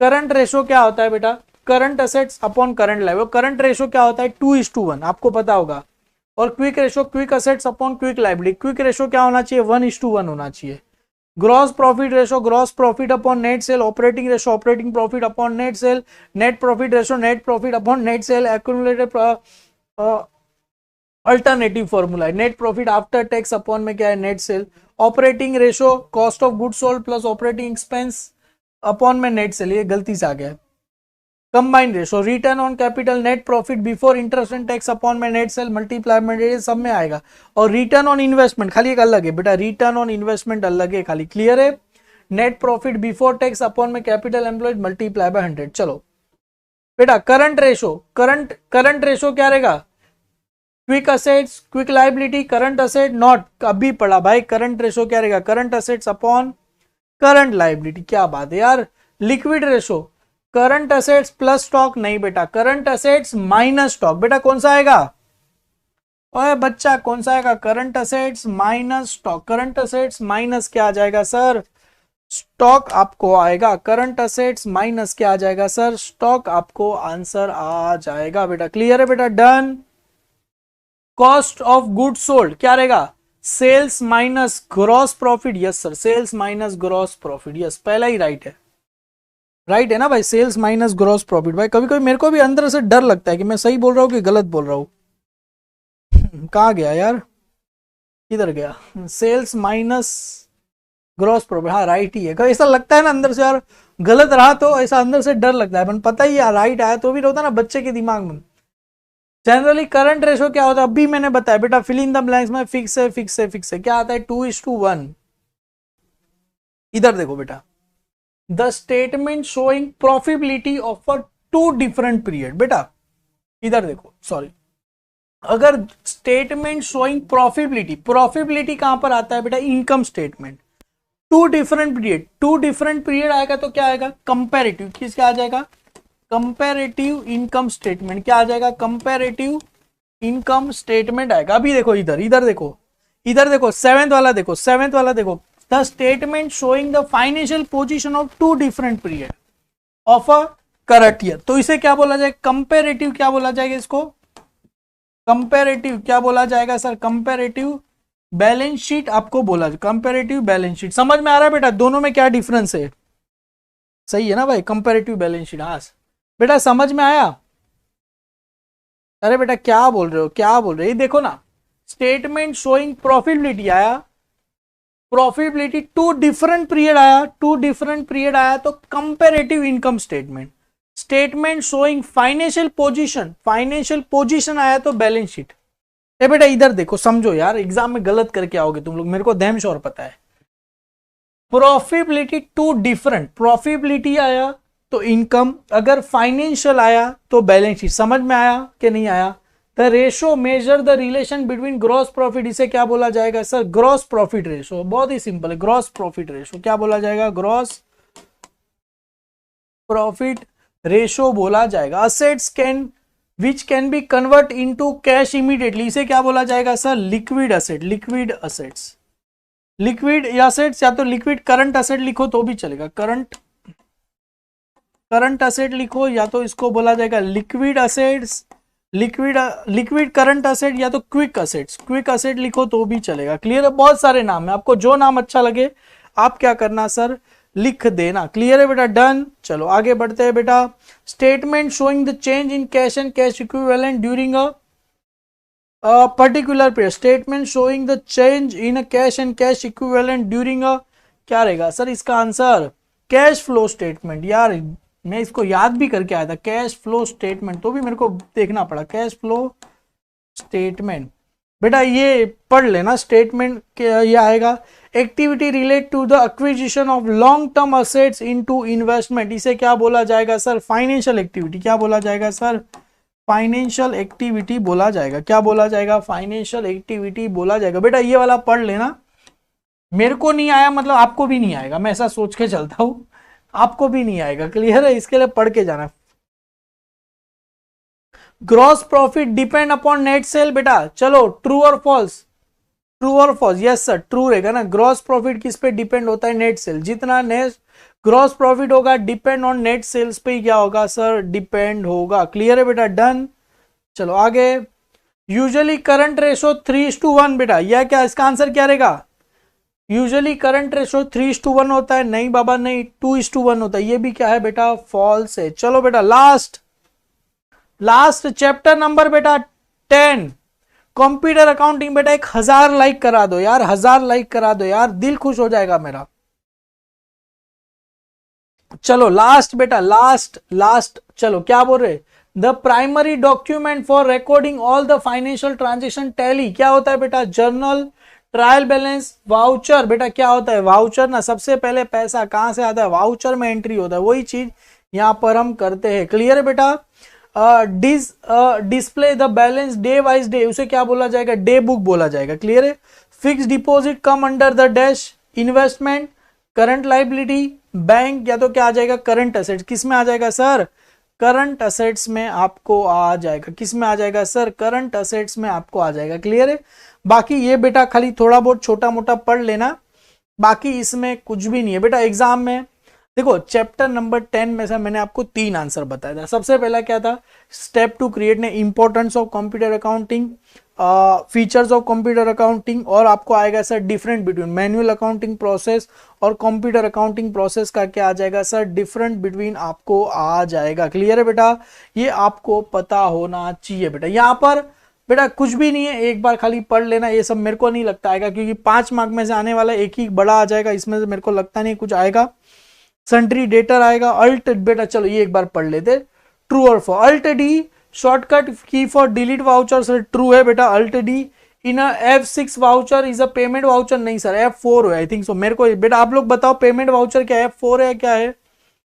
करंट रेशो क्या होता है बेटा? Current assets upon current liability. Current ratio क्या होता है? 2:1, आपको पता होगा। और quick ratio quick assets upon quick liability. Quick ratio क्या होना चाहिए? 1:1 होना चाहिए। Gross profit ratio gross profit upon net sale. Operating ratio operating profit upon net sale. Net profit ratio net profit upon net sale. Accumulated alternative formula है net profit after tax upon में क्या है? Net sale. Operating ratio cost of good sold plus operating expense upon में net sale, ये गलती से आ गया। Combined ratio return on capital net profit before interest and tax upon में नेट सेल मल्टीप्लाई में, ये सब में आएगा। और रिटर्न ऑन इन्वेस्टमेंट खाली एक अलग है बेटा, रिटर्न ऑन इन्वेस्टमेंट अलग है खाली, क्लियर है? Net profit before tax upon में कैपिटल एम्प्लॉयड मल्टीप्लाई बाय 100। चलो बेटा करंट रेशो, करंट रेशो क्या रहेगा? Quick assets quick liability current asset not, अभी पढ़ा भाई। करंट रेशो क्या रहेगा? Current assets upon current liability. क्या बात है यार। Liquid ratio current assets plus stock, नहीं बेटा करंट असेट्स माइनस स्टॉक। बेटा कौन सा आएगा? ओए बच्चा कौन सा आएगा? Current assets minus stock. Current assets minus क्या आ जाएगा सर? स्टॉक आपको आएगा। करंट असेट्स माइनस क्या आ जाएगा सर? स्टॉक आपको आंसर आ जाएगा बेटा। क्लियर है बेटा? Done. Cost of good sold क्या रहेगा? Sales minus gross profit. Yes sir, sales minus gross profit. Yes पहला ही राइट है, राइट है ना भाई? Sales minus gross profit. भाई कभी कभी मेरे को भी अंदर से डर लगता है कि मैं सही बोल रहा हूँ कि गलत बोल रहा हूँ। कहाँ गया यार, किधर गया? सेल्स माइनस ग्रॉस प्रॉफिट, हाँ राइट ही है। ऐसा लगता है ना अंदर से यार, गलत रहा तो ऐसा अंदर से डर लगता है, पर पता ही है राइट आया तो भी होता ना बच्चे के दिमाग में। जनरली करंट रेशो क्या होता है? अभी मैंने बताया बेटा, फिल इन द ब्लैंक्स में फिक्स है फिक्स है फिक्स है। क्या आता है? 2:1। इधर देखो बेटा, the statement showing profitability of a 2 different period. बेटा इधर देखो, सॉरी, अगर स्टेटमेंट शोइंग प्रॉफिटेबिलिटी, प्रॉफिटेबिलिटी कहां पर आता है बेटा? Income statement. 2 different period, 2 different period आएगा तो क्या आएगा? कंपैरेटिव। किसका आ जाएगा? Comparative income statement. क्या आ जाएगा? कंपैरेटिव इनकम स्टेटमेंट आएगा। अभी देखो इधर, इधर देखो, इधर देखो, 7th वाला देखो, 7th वाला देखो, the statement showing the financial position of 2 different period of a current year. तो इसे क्या बोला जाएगा? कंपैरेटिव। क्या बोला जाएगा इसको? कंपैरेटिव क्या बोला जाएगा सर? कंपैरेटिव बैलेंस शीट आपको बोला, कंपैरेटिव बैलेंस शीट। समझ में आ रहा है बेटा दोनों में क्या डिफरेंस है? सही है ना भाई? Comparative balance sheet. हाँ बेटा समझ में आया? अरे बेटा क्या बोल रहे हो, क्या बोल रहे हो? ये देखो ना, स्टेटमेंट शोइंग प्रॉफिटेबिलिटी आया, प्रॉफिटेबिलिटी 2 डिफरेंट पीरियड आया, 2 डिफरेंट पीरियड आया तो comparative income statement. Statement showing financial position, financial position आया तो बैलेंस शीट। ए बेटा इधर देखो, समझो यार, एग्जाम में गलत करके आओगे तुम लोग, मेरे को डैम श्योर पता है। प्रॉफिटेबिलिटी 2 डिफरेंट, प्रॉफिटेबिलिटी आया तो इनकम, अगर फाइनेंशियल आया तो बैलेंस शीट। समझ में आया कि नहीं आया? The ratio measure the relation between gross profit, इसे क्या बोला जाएगा सर? Gross profit ratio. बहुत ही सिंपल है, ग्रॉस प्रॉफिट रेशो क्या बोला जाएगा? ग्रॉस प्रॉफिट रेशो बोला जाएगा। Assets can which can be convert into cash immediately, इसे क्या बोला जाएगा sir? Liquid asset. Liquid assets, liquid assets या तो लिक्विड करंट असेट लिखो तो भी चलेगा, करंट असेट लिखो, या तो इसको बोला जाएगा liquid assets, liquid current asset, या तो क्विक असेट्स, क्विक असेट लिखो तो भी चलेगा। क्लियर है? बहुत सारे नाम है, आपको जो नाम अच्छा लगे आप क्या करना सर? लिख देना। क्लियर है बेटा? डन। चलो आगे बढ़ते हैं बेटा। Statement showing the change in cash and cash equivalent during a particular period. Statement showing the change in a cash and cash equivalent during a, क्या रहेगा सर इसका आंसर? Cash flow statement. यार मैं इसको याद भी करके आया था, कैश फ्लो स्टेटमेंट, तो भी मेरे को देखना पड़ा। कैश फ्लो स्टेटमेंट बेटा ये पढ़ लेना। स्टेटमेंट ये आएगा activity relate to the acquisition of long term assets into investment, इसे क्या बोला जाएगा सर? Financial activity. क्या बोला जाएगा सर? फाइनेंशियल एक्टिविटी बोला जाएगा। क्या बोला जाएगा? फाइनेंशियल एक्टिविटी बोला जाएगा। बेटा ये वाला पढ़ लेना, मेरे को नहीं आया मतलब आपको भी नहीं आएगा, मैं ऐसा सोच के चलता हूं, आपको भी नहीं आएगा। क्लियर है? इसके लिए पढ़ के जाना। Gross profit depend upon net sale. बेटा चलो ट्रू और फॉल्स, ट्रू और फॉल्स? यस सर ट्रू रहेगा ना। ग्रॉस प्रॉफिट किस पे डिपेंड होता है? Net cell. जितना नेट ग्रॉस प्रॉफिट होगा डिपेंड ऑन नेट सेल्स पे क्या होगा सर? डिपेंड होगा। क्लियर है बेटा? डन। चलो आगे। यूजुअली करंट रेशो 3:1 बेटा, यह क्या इसका आंसर क्या रहेगा? यूजुअली करंट रेशो 3:1 होता है। नहीं बाबा नहीं, 2:1 होता है। ये भी क्या है बेटा? फॉल्स है। चलो बेटा लास्ट चैप्टर नंबर बेटा 10 कंप्यूटर अकाउंटिंग। बेटा 1000 लाइक करा दो यार, 1000 लाइक करा दो यार, दिल खुश हो जाएगा मेरा। चलो लास्ट बेटा, लास्ट चलो क्या बोल रहे? The primary document for recording all the financial transaction tally क्या होता है बेटा? Journal, trial balance, voucher. बेटा क्या होता है? वाउचर ना, सबसे पहले पैसा कहां से आता है? वाउचर में एंट्री होता है, वही चीज यहां पर हम करते हैं। क्लियर है बेटा? Display the balance day wise day, उसे क्या बोला जाएगा? डे बुक बोला जाएगा। क्लियर है? Fix deposit come under the dash, investment, current liability, bank, या तो क्या आ जाएगा? Current assets. किस में आ जाएगा सर? करंट असेट्स में आपको आ जाएगा। किस में आ जाएगा सर? करंट असेट्स में आपको आ जाएगा। क्लियर है? बाकी ये बेटा खाली थोड़ा बहुत छोटा मोटा पढ़ लेना, बाकी इसमें कुछ भी नहीं है बेटा। एग्जाम में देखो चैप्टर नंबर 10 में से मैंने आपको 3 आंसर बताया था। सबसे पहला क्या था? स्टेप 2 क्रिएट ने importance of computer accounting, features of computer accounting, और आपको आएगा sir different between manual accounting process और कंप्यूटर अकाउंटिंग प्रोसेस का क्या आ जाएगा सर? डिफरेंट बिटवीन आपको आ जाएगा। क्लियर है बेटा? ये आपको पता होना चाहिए बेटा। यहाँ पर बेटा कुछ भी नहीं है, एक बार खाली पढ़ लेना। ये सब मेरे को नहीं लगता आएगा, क्योंकि 5 मार्क में से आने वाला एक ही बड़ा आ जाएगा, इसमें से मेरे को लगता नहीं कुछ आएगा। सन्ट्री डेटर आएगा। अल्ट बेटा चलो ये एक बार पढ़ लेते, ट्रू और फॉल्स। अल्ट डी शॉर्टकट की for delete voucher, sir true है बेटा। Alt D in F6 voucher is a payment voucher. नहीं सर F4 है आई थिंक सो। मेरे को बेटा आप लोग बताओ पेमेंट वाउचर क्या है? F4 है क्या है?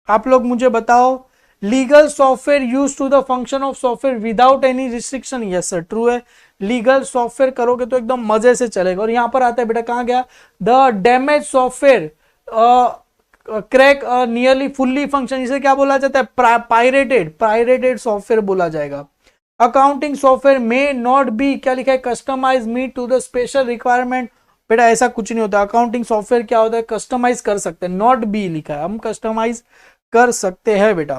आप लोग मुझे बताओ। Legal software use to the function of software without any restriction, yes sir true है। लीगल सॉफ्टवेयर करोगे तो एकदम मजे से चलेगा। और यहां पर आता है बेटा कहां गया? The damage software crack nearly fully function, इसे क्या बोला जाता है? पायरेटेड सॉफ्टवेयर बोला जाएगा। Accounting software may not be, क्या लिखा है? Customise meet to the special requirement. बेटा ऐसा कुछ नहीं होता। अकाउंटिंग सॉफ्टवेयर क्या होता है? कस्टमाइज कर सकते हैं। नॉट बी लिखा है, हम कस्टमाइज कर सकते हैं बेटा।